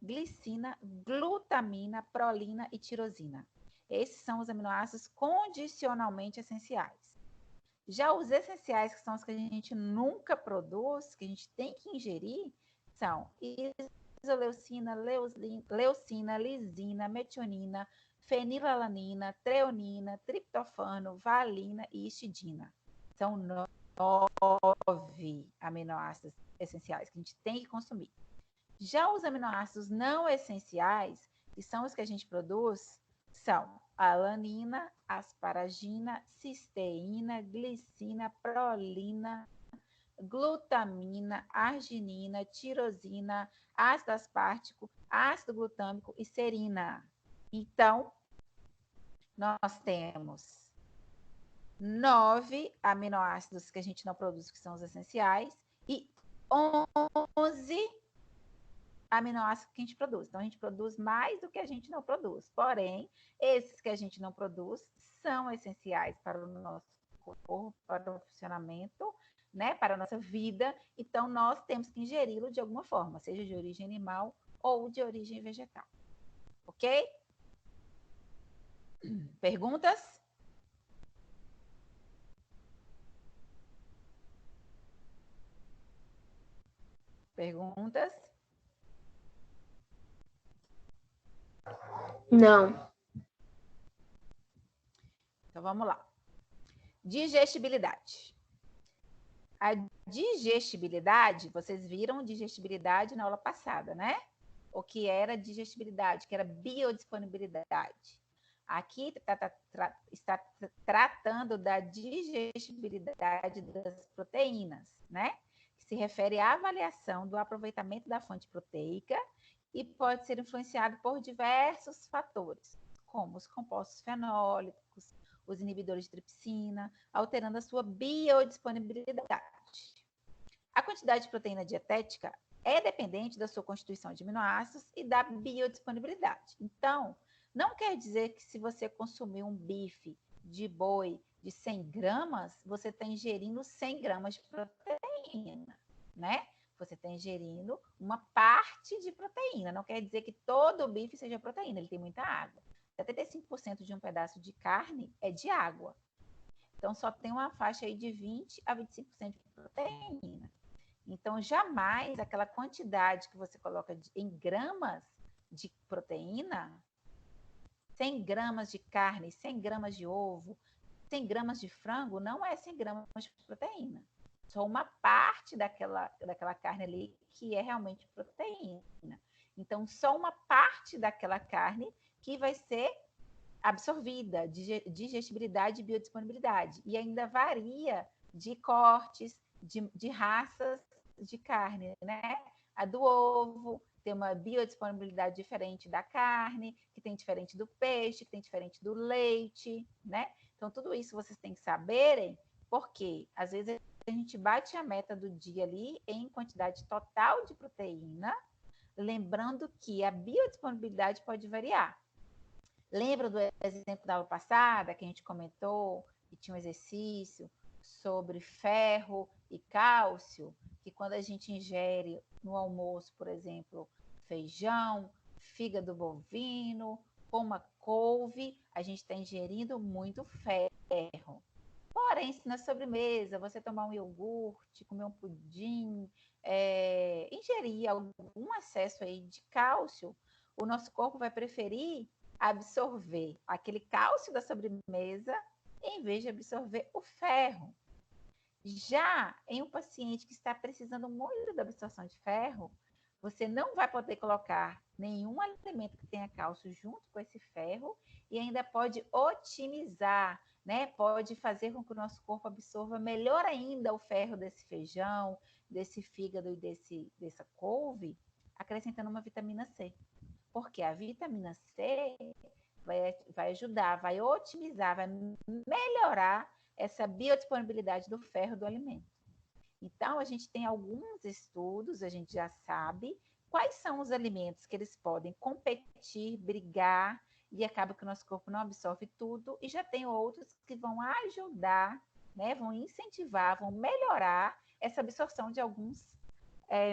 glicina, glutamina, prolina e tirosina. Esses são os aminoácidos condicionalmente essenciais. Já os essenciais, que são os que a gente nunca produz, que a gente tem que ingerir, são isoleucina, leucina, lisina, metionina, fenilalanina, treonina, triptofano, valina e histidina. São 9 aminoácidos essenciais que a gente tem que consumir. Já os aminoácidos não essenciais, que são os que a gente produz, são alanina, asparagina, cisteína, glicina, prolina, glutamina, arginina, tirosina, ácido aspartico, ácido glutâmico e serina. Então, nós temos 9 aminoácidos que a gente não produz, que são os essenciais, e 11 aminoácidos que a gente produz. Então, a gente produz mais do que a gente não produz. Porém, esses que a gente não produz são essenciais para o nosso corpo, para o funcionamento, né, para a nossa vida. Então, nós temos que ingeri-lo de alguma forma, seja de origem animal ou de origem vegetal. Ok? Perguntas? Perguntas? Não. Então, vamos lá. Digestibilidade. A digestibilidade, vocês viram digestibilidade na aula passada, né? O que era digestibilidade, que era biodisponibilidade. Aqui está tratando da digestibilidade das proteínas, né? Que se refere à avaliação do aproveitamento da fonte proteica e pode ser influenciado por diversos fatores, como os compostos fenólicos, os inibidores de tripsina, alterando a sua biodisponibilidade. A quantidade de proteína dietética é dependente da sua constituição de aminoácidos e da biodisponibilidade. Então, não quer dizer que se você consumir um bife de boi de 100 gramas, você está ingerindo 100 gramas de proteína, né? Você está ingerindo uma parte de proteína. Não quer dizer que todo o bife seja proteína, ele tem muita água. 75% de um pedaço de carne é de água. Então, só tem uma faixa aí de 20 a 25% de proteína. Então, jamais aquela quantidade que você coloca em gramas de proteína, 100 gramas de carne, 100 gramas de ovo, 100 gramas de frango, não é 100 gramas de proteína. Só uma parte daquela carne ali que é realmente proteína. Então, só uma parte daquela carne que vai ser absorvida, digestibilidade e biodisponibilidade. E ainda varia de cortes, de raças de carne, né? A do ovo tem uma biodisponibilidade diferente da carne, que tem diferente do peixe, que tem diferente do leite, né? Então, tudo isso vocês têm que saberem, porque às vezes a gente bate a meta do dia ali em quantidade total de proteína, lembrando que a biodisponibilidade pode variar. Lembra do exemplo da aula passada que a gente comentou, que tinha um exercício sobre ferro e cálcio, que quando a gente ingere no almoço, por exemplo, feijão, fígado bovino, uma couve, a gente está ingerindo muito ferro. Porém, se na sobremesa você tomar um iogurte, comer um pudim, ingerir algum excesso aí de cálcio, o nosso corpo vai preferir absorver aquele cálcio da sobremesa em vez de absorver o ferro. Já em um paciente que está precisando muito da absorção de ferro, você não vai poder colocar nenhum alimento que tenha cálcio junto com esse ferro e ainda pode otimizar, né? Pode fazer com que o nosso corpo absorva melhor ainda o ferro desse feijão, desse fígado e dessa couve, acrescentando uma vitamina C. Porque a vitamina C vai ajudar, vai otimizar, vai melhorar essa biodisponibilidade do ferro do alimento. Então, a gente tem alguns estudos, a gente já sabe quais são os alimentos que eles podem competir, brigar, e acaba que o nosso corpo não absorve tudo, e já tem outros que vão ajudar, né, vão incentivar, vão melhorar essa absorção de alguns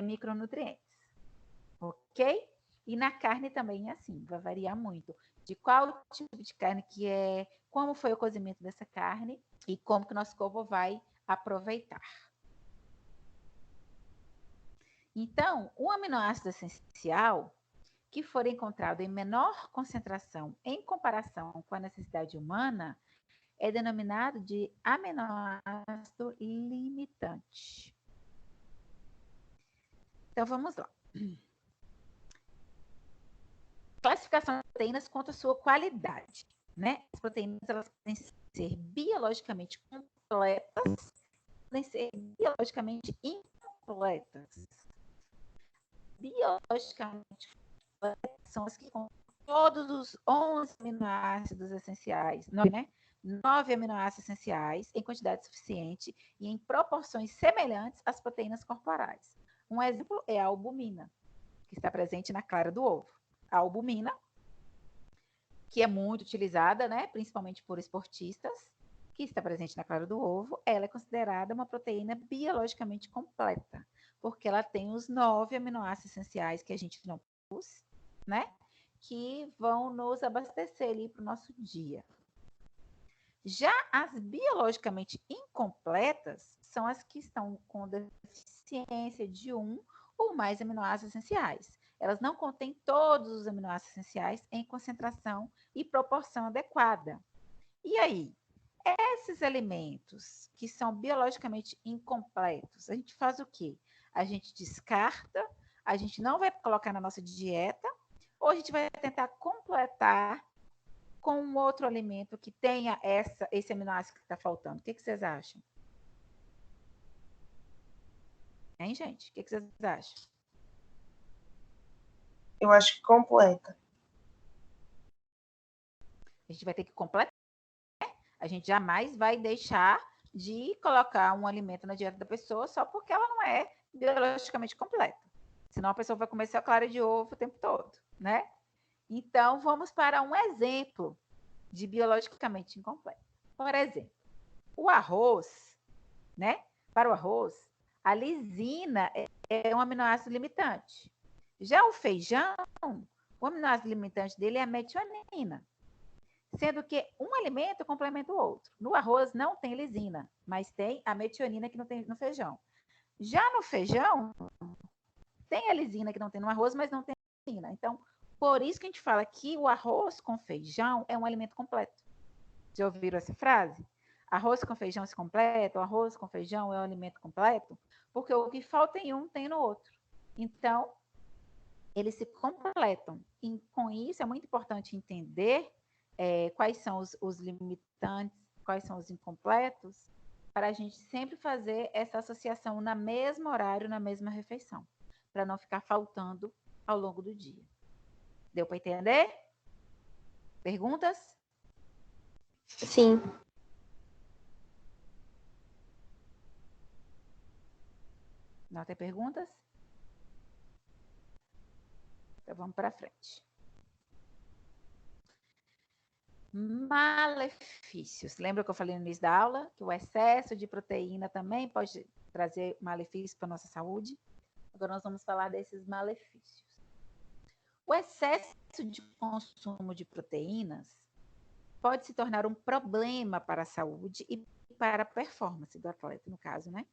micronutrientes. Ok? E na carne também é assim, vai variar muito de qual tipo de carne que é, como foi o cozimento dessa carne e como que o nosso corpo vai aproveitar. Então, o aminoácido essencial que for encontrado em menor concentração em comparação com a necessidade humana é denominado de aminoácido limitante. Então, vamos lá. Classificação de proteínas quanto à sua qualidade, né? As proteínas elas podem ser biologicamente completas, podem ser biologicamente incompletas. Biologicamente completas são as que contêm todos os 11 aminoácidos essenciais, né? 9 aminoácidos essenciais em quantidade suficiente e em proporções semelhantes às proteínas corporais. Um exemplo é a albumina, que está presente na clara do ovo. A albumina, que é muito utilizada, né, principalmente por esportistas, que está presente na clara do ovo, ela é considerada uma proteína biologicamente completa, porque ela tem os 9 aminoácidos essenciais que a gente não produz, né, que vão nos abastecer ali para o nosso dia. Já as biologicamente incompletas são as que estão com deficiência de um ou mais aminoácidos essenciais. Elas não contêm todos os aminoácidos essenciais em concentração e proporção adequada. E aí, esses alimentos que são biologicamente incompletos, a gente faz o quê? A gente descarta, a gente não vai colocar na nossa dieta, ou a gente vai tentar completar com um outro alimento que tenha esse aminoácido que está faltando? O que vocês acham? Hein, gente? O que vocês acham? Eu acho que completa. A gente vai ter que completar. A gente jamais vai deixar de colocar um alimento na dieta da pessoa só porque ela não é biologicamente completa. Senão a pessoa vai comer só clara de ovo o tempo todo, né? Então, vamos para um exemplo de biologicamente incompleto. Por exemplo, o arroz, né? Para o arroz, a lisina é um aminoácido limitante. Já o feijão, o aminoácido limitante dele é a metionina, sendo que um alimento complementa o outro. No arroz não tem lisina, mas tem a metionina que não tem no feijão. Já no feijão, tem a lisina que não tem no arroz, mas não tem a lisina. Então, por isso que a gente fala que o arroz com feijão é um alimento completo. Já ouviram essa frase? Arroz com feijão se completa, o arroz com feijão é um alimento completo, porque o que falta em um tem no outro. Então, eles se completam. E com isso, é muito importante entender quais são os limitantes, quais são os incompletos, para a gente sempre fazer essa associação na mesmo horário, na mesma refeição, para não ficar faltando ao longo do dia. Deu para entender? Perguntas? Sim. Não tem perguntas? Então vamos para frente. Malefícios. Lembra que eu falei no início da aula que o excesso de proteína também pode trazer malefícios para a nossa saúde? Agora nós vamos falar desses malefícios. O excesso de consumo de proteínas pode se tornar um problema para a saúde e para a performance do atleta, no caso, né?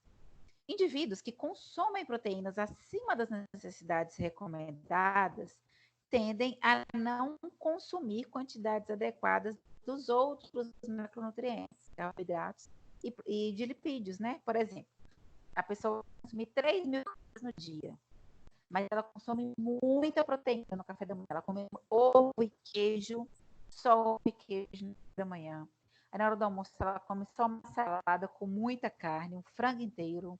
Indivíduos que consomem proteínas acima das necessidades recomendadas tendem a não consumir quantidades adequadas dos outros macronutrientes, carboidratos e de lipídios, né? Por exemplo, a pessoa consome 3.000 calorias no dia, mas ela consome muita proteína no café da manhã. Ela come ovo e queijo, só ovo e queijo da manhã. Aí na hora do almoço ela come só uma salada com muita carne, um frango inteiro.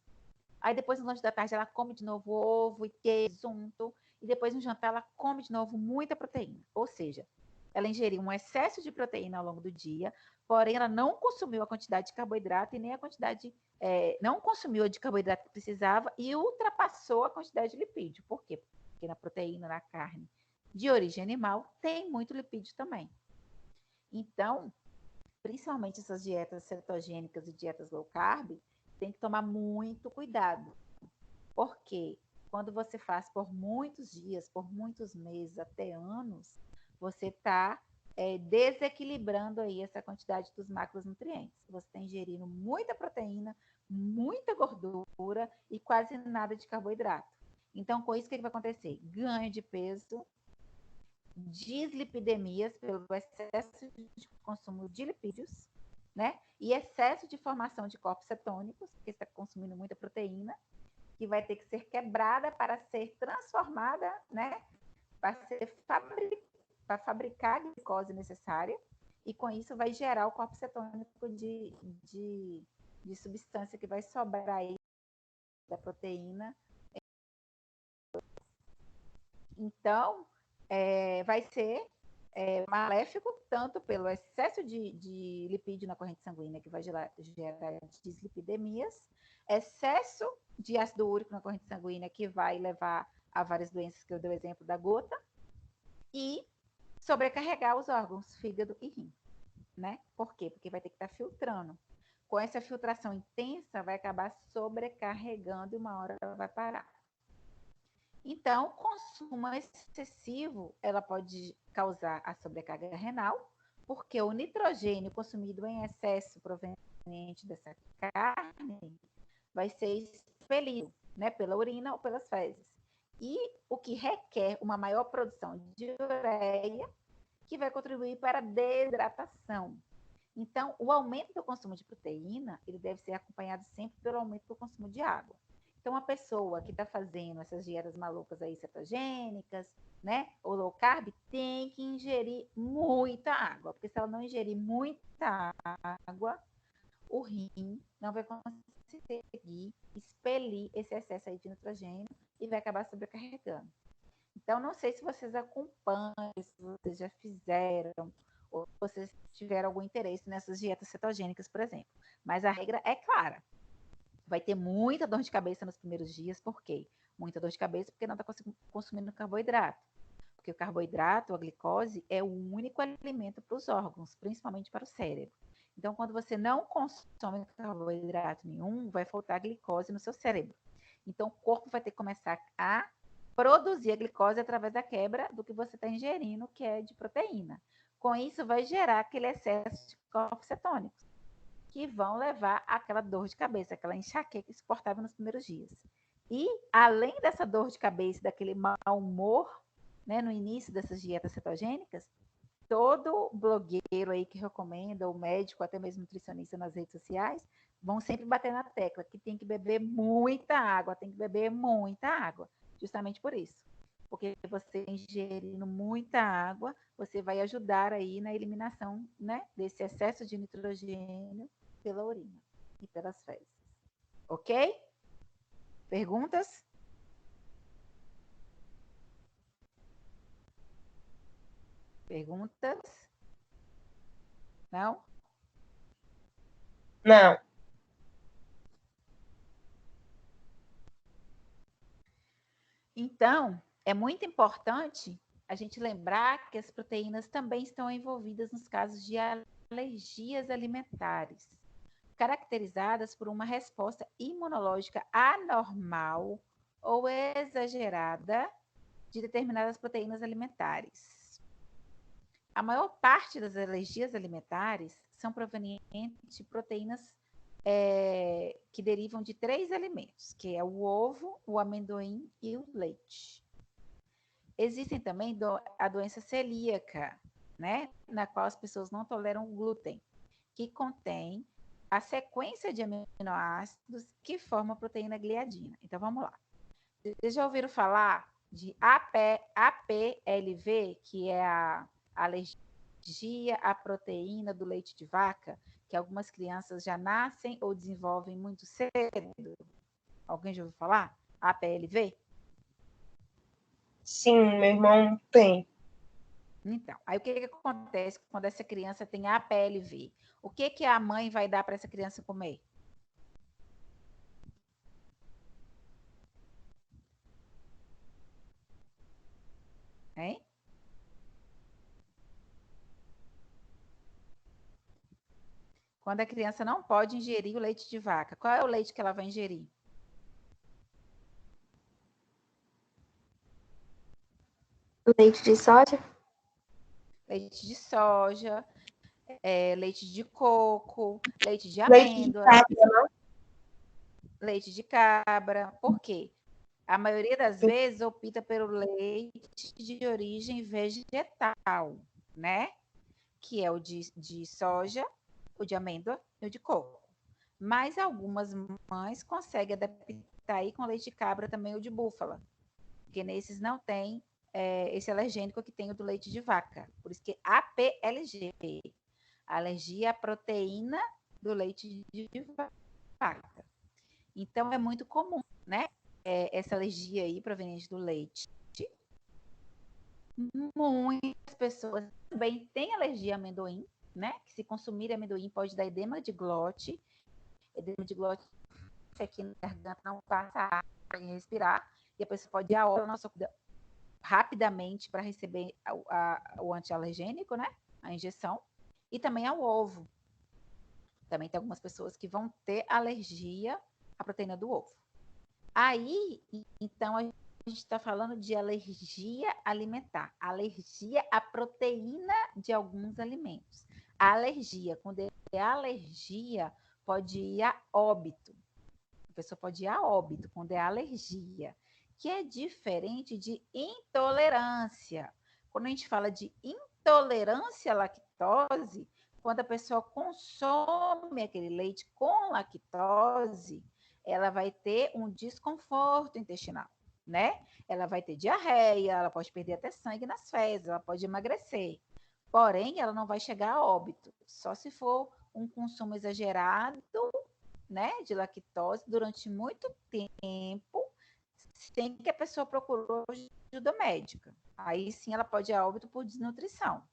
Aí depois no lanche da tarde ela come de novo ovo e queijo junto. E depois no jantar ela come de novo muita proteína. Ou seja, ela ingeriu um excesso de proteína ao longo do dia, porém ela não consumiu a quantidade de carboidrato e nem a quantidade, não consumiu a de carboidrato que precisava e ultrapassou a quantidade de lipídio. Por quê? Porque na proteína, na carne de origem animal, tem muito lipídio também. Então, principalmente essas dietas cetogênicas e dietas low carb, tem que tomar muito cuidado. Porque quando você faz por muitos dias, por muitos meses, até anos, você está desequilibrando aí essa quantidade dos macronutrientes. Você está ingerindo muita proteína, muita gordura e quase nada de carboidrato. Então, com isso, o que vai acontecer? Ganho de peso, dislipidemias pelo excesso de consumo de lipídios, né? E excesso de formação de corpos cetônicos, porque está consumindo muita proteína, que vai ter que ser quebrada para ser transformada, né? Para fabricar a glicose necessária, e com isso vai gerar o corpo cetônico de substância que vai sobrar aí da proteína. Então, vai ser maléfico tanto pelo excesso de lipídio na corrente sanguínea, que vai gerar dislipidemias, excesso de ácido úrico na corrente sanguínea, que vai levar a várias doenças, que eu dei o exemplo da gota, e sobrecarregar os órgãos, fígado e rim, né? Por quê? Porque vai ter que estar filtrando. Com essa filtração intensa, vai acabar sobrecarregando e uma hora ela vai parar. Então, consumo excessivo, ela pode causar a sobrecarga renal, porque o nitrogênio consumido em excesso proveniente dessa carne vai ser expelido, né, pela urina ou pelas fezes. E o que requer uma maior produção de ureia, que vai contribuir para a desidratação. Então, o aumento do consumo de proteína, ele deve ser acompanhado sempre pelo aumento do consumo de água. Então, a pessoa que está fazendo essas dietas malucas aí, cetogênicas, né, ou low carb, tem que ingerir muita água, porque se ela não ingerir muita água, o rim não vai conseguir expelir esse excesso aí de nitrogênio e vai acabar sobrecarregando. Então, não sei se vocês acompanham, se vocês já fizeram, ou se vocês tiveram algum interesse nessas dietas cetogênicas, por exemplo. Mas a regra é clara. Vai ter muita dor de cabeça nos primeiros dias. Por quê? Muita dor de cabeça porque não está consumindo carboidrato. Porque o carboidrato, a glicose, é o único alimento para os órgãos, principalmente para o cérebro. Então, quando você não consome carboidrato nenhum, vai faltar glicose no seu cérebro. Então, o corpo vai ter que começar a produzir a glicose através da quebra do que você está ingerindo, que é de proteína. Com isso, vai gerar aquele excesso de corpos cetônicos, que vão levar àquela dor de cabeça, aquela enxaqueca insuportável nos primeiros dias. E, além dessa dor de cabeça, daquele mau humor, né, no início dessas dietas cetogênicas, todo blogueiro aí que recomenda, ou médico, até mesmo nutricionista nas redes sociais, vão sempre bater na tecla que tem que beber muita água, tem que beber muita água, justamente por isso. Porque você ingerindo muita água, você vai ajudar aí na eliminação, né, desse excesso de nitrogênio pela urina e pelas fezes. Ok? Perguntas? Perguntas? Não? Não. Então, é muito importante a gente lembrar que as proteínas também estão envolvidas nos casos de alergias alimentares, caracterizadas por uma resposta imunológica anormal ou exagerada de determinadas proteínas alimentares. A maior parte das alergias alimentares são provenientes de proteínas que derivam de 3 alimentos, que é o ovo, o amendoim e o leite. Existem também a doença celíaca, né, na qual as pessoas não toleram o glúten, que contém a sequência de aminoácidos que formam a proteína gliadina. Então, vamos lá. Vocês já ouviram falar de APLV, que é a alergia à proteína do leite de vaca, que algumas crianças já nascem ou desenvolvem muito cedo? Alguém já ouviu falar? APLV? Sim, meu irmão tem. Então, aí o que acontece quando essa criança tem APLV? O que a mãe vai dar para essa criança comer? Hein? Quando a criança não pode ingerir o leite de vaca, qual é o leite que ela vai ingerir? Leite de soja? Leite de soja, leite de coco, leite de Leite de amêndoa, cabra, não? leite de cabra. Por quê? A maioria das vezes opta pelo leite de origem vegetal, né? Que é o de soja, o de amêndoa e o de coco. Mas algumas mães conseguem adaptar aí com leite de cabra também o de búfala, porque nesses não tem esse alergênico que tem o do leite de vaca. Por isso que APLG, alergia à proteína do leite de vaca. Então, é muito comum, né? Essa alergia aí proveniente do leite. Muitas pessoas também têm alergia a amendoim, né? Que se consumir amendoim pode dar edema de glote. Edema de glote é que na garganta não passa ar para respirar. E a pessoa pode ir a hora nossa rapidamente para receber o antialergênico, né? A injeção. E também ao ovo. Também tem algumas pessoas que vão ter alergia à proteína do ovo. Aí, então, a gente está falando de alergia alimentar. Alergia à proteína de alguns alimentos. A alergia, quando é alergia, pode ir a óbito. A pessoa pode ir a óbito quando é alergia, que é diferente de intolerância. Quando a gente fala de intolerância à lactose, quando a pessoa consome aquele leite com lactose, ela vai ter um desconforto intestinal, né? Ela vai ter diarreia, ela pode perder até sangue nas fezes, ela pode emagrecer. Porém, ela não vai chegar a óbito, só se for um consumo exagerado, né, de lactose durante muito tempo, sem que a pessoa procurou ajuda médica. Aí sim ela pode ir a óbito por desnutrição.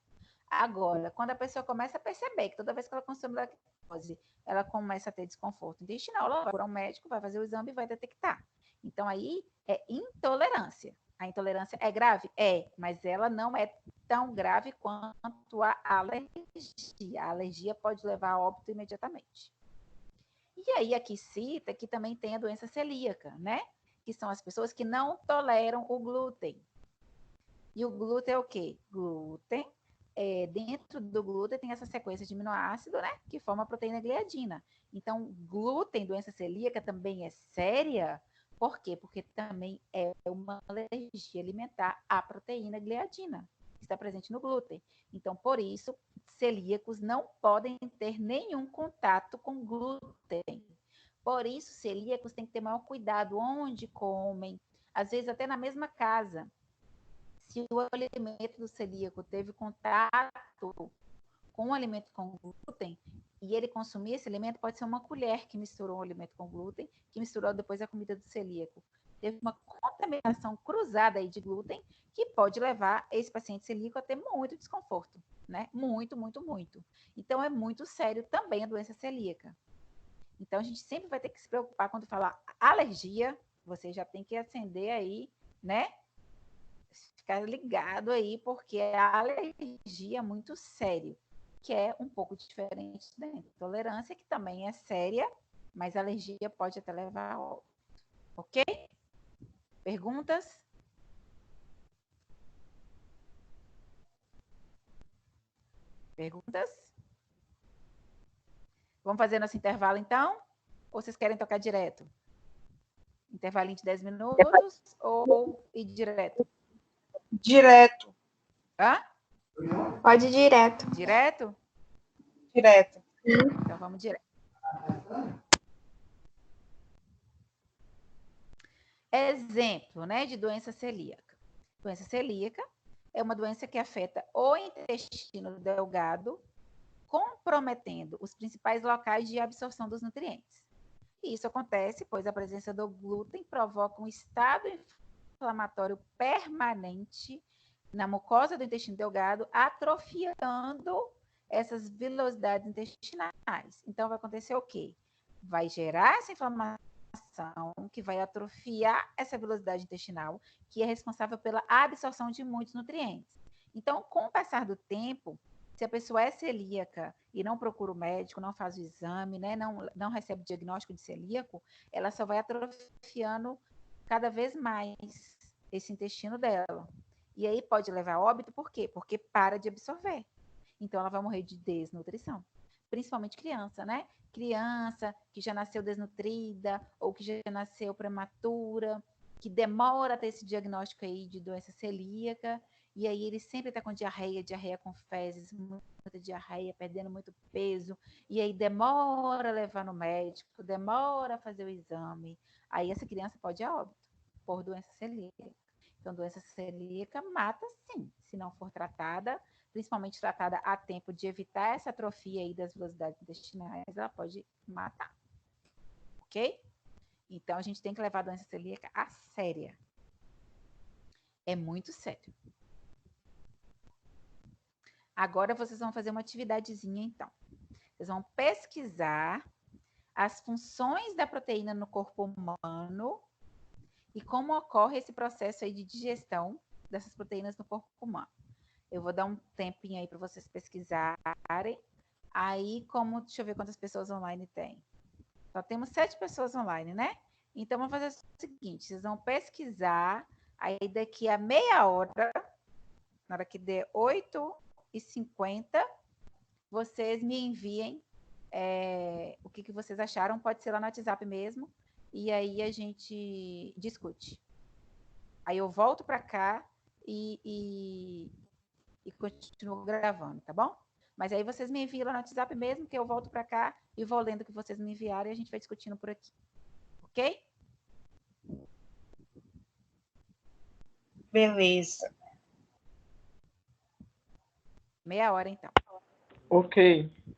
Agora, quando a pessoa começa a perceber que toda vez que ela consome lactose, ela começa a ter desconforto intestinal, ela vai procurar um médico, vai fazer o exame e vai detectar. Então, aí é intolerância. A intolerância é grave? É, mas ela não é tão grave quanto a alergia. A alergia pode levar a óbito imediatamente. E aí, aqui cita que também tem a doença celíaca, né? Que são as pessoas que não toleram o glúten. E o glúten é o quê? Glúten, dentro do glúten tem essa sequência de aminoácido, né? Que forma a proteína gliadina. Então, glúten, doença celíaca, também é séria. Por quê? Porque também é uma alergia alimentar à proteína gliadina, que está presente no glúten. Então, por isso, celíacos não podem ter nenhum contato com glúten. Por isso, celíacos têm que ter maior cuidado onde comem, às vezes até na mesma casa. Se o alimento do celíaco teve contato com um alimento com glúten e ele consumir esse alimento, pode ser uma colher que misturou um alimento com glúten, que misturou depois a comida do celíaco. Teve uma contaminação cruzada aí de glúten que pode levar esse paciente celíaco a ter muito desconforto, né? Muito, muito, muito. Então, é muito sério também a doença celíaca. Então, a gente sempre vai ter que se preocupar quando falar alergia, você já tem que acender aí, né? Ficar ligado aí, porque a alergia é muito sério, que é um pouco diferente da intolerância, que também é séria, mas a alergia pode até levar ao... Ok? Perguntas? Perguntas? Vamos fazer nosso intervalo, então? Ou vocês querem tocar direto? Intervalinho de 10 minutos ou ir direto? Direto. Hã? Pode ir direto. Direto? Direto. Então vamos direto. Exemplo, né, de doença celíaca. Doença celíaca é uma doença que afeta o intestino delgado, comprometendo os principais locais de absorção dos nutrientes. E isso acontece pois a presença do glúten provoca um estado inflamatório permanente na mucosa do intestino delgado, atrofiando essas vilosidades intestinais. Então, vai acontecer o quê? Vai gerar essa inflamação que vai atrofiar essa velocidade intestinal, que é responsável pela absorção de muitos nutrientes. Então, com o passar do tempo, se a pessoa é celíaca e não procura o médico, não faz o exame, né, não recebe o diagnóstico de celíaco, ela só vai atrofiando cada vez mais esse intestino dela. E aí pode levar a óbito, por quê? Porque para de absorver. Então, ela vai morrer de desnutrição. Principalmente criança, né? Criança que já nasceu desnutrida ou que já nasceu prematura, que demora a ter esse diagnóstico aí de doença celíaca, e aí ele sempre está com diarreia, diarreia com fezes, muita diarreia, perdendo muito peso, e aí demora a levar no médico, demora a fazer o exame, aí essa criança pode ir a óbito por doença celíaca. Então, doença celíaca mata sim, se não for tratada, principalmente tratada a tempo de evitar essa atrofia aí das velocidades intestinais, ela pode matar. Ok? Então, a gente tem que levar a doença celíaca a séria. É muito sério. Agora, vocês vão fazer uma atividadezinha, então. Vocês vão pesquisar as funções da proteína no corpo humano e como ocorre esse processo aí de digestão dessas proteínas no corpo humano. Eu vou dar um tempinho aí para vocês pesquisarem. Aí, deixa eu ver quantas pessoas online tem. Só temos 7 pessoas online, né? Então, vamos fazer o seguinte: vocês vão pesquisar, aí daqui a meia hora, na hora que der 8h50, vocês me enviem o que vocês acharam. Pode ser lá no WhatsApp mesmo, e aí a gente discute. Aí eu volto para cá e continuo gravando, tá bom? Mas aí vocês me enviam lá no WhatsApp mesmo, que eu volto para cá e vou lendo o que vocês me enviaram e a gente vai discutindo por aqui. Ok? Beleza. Meia hora, então. Ok.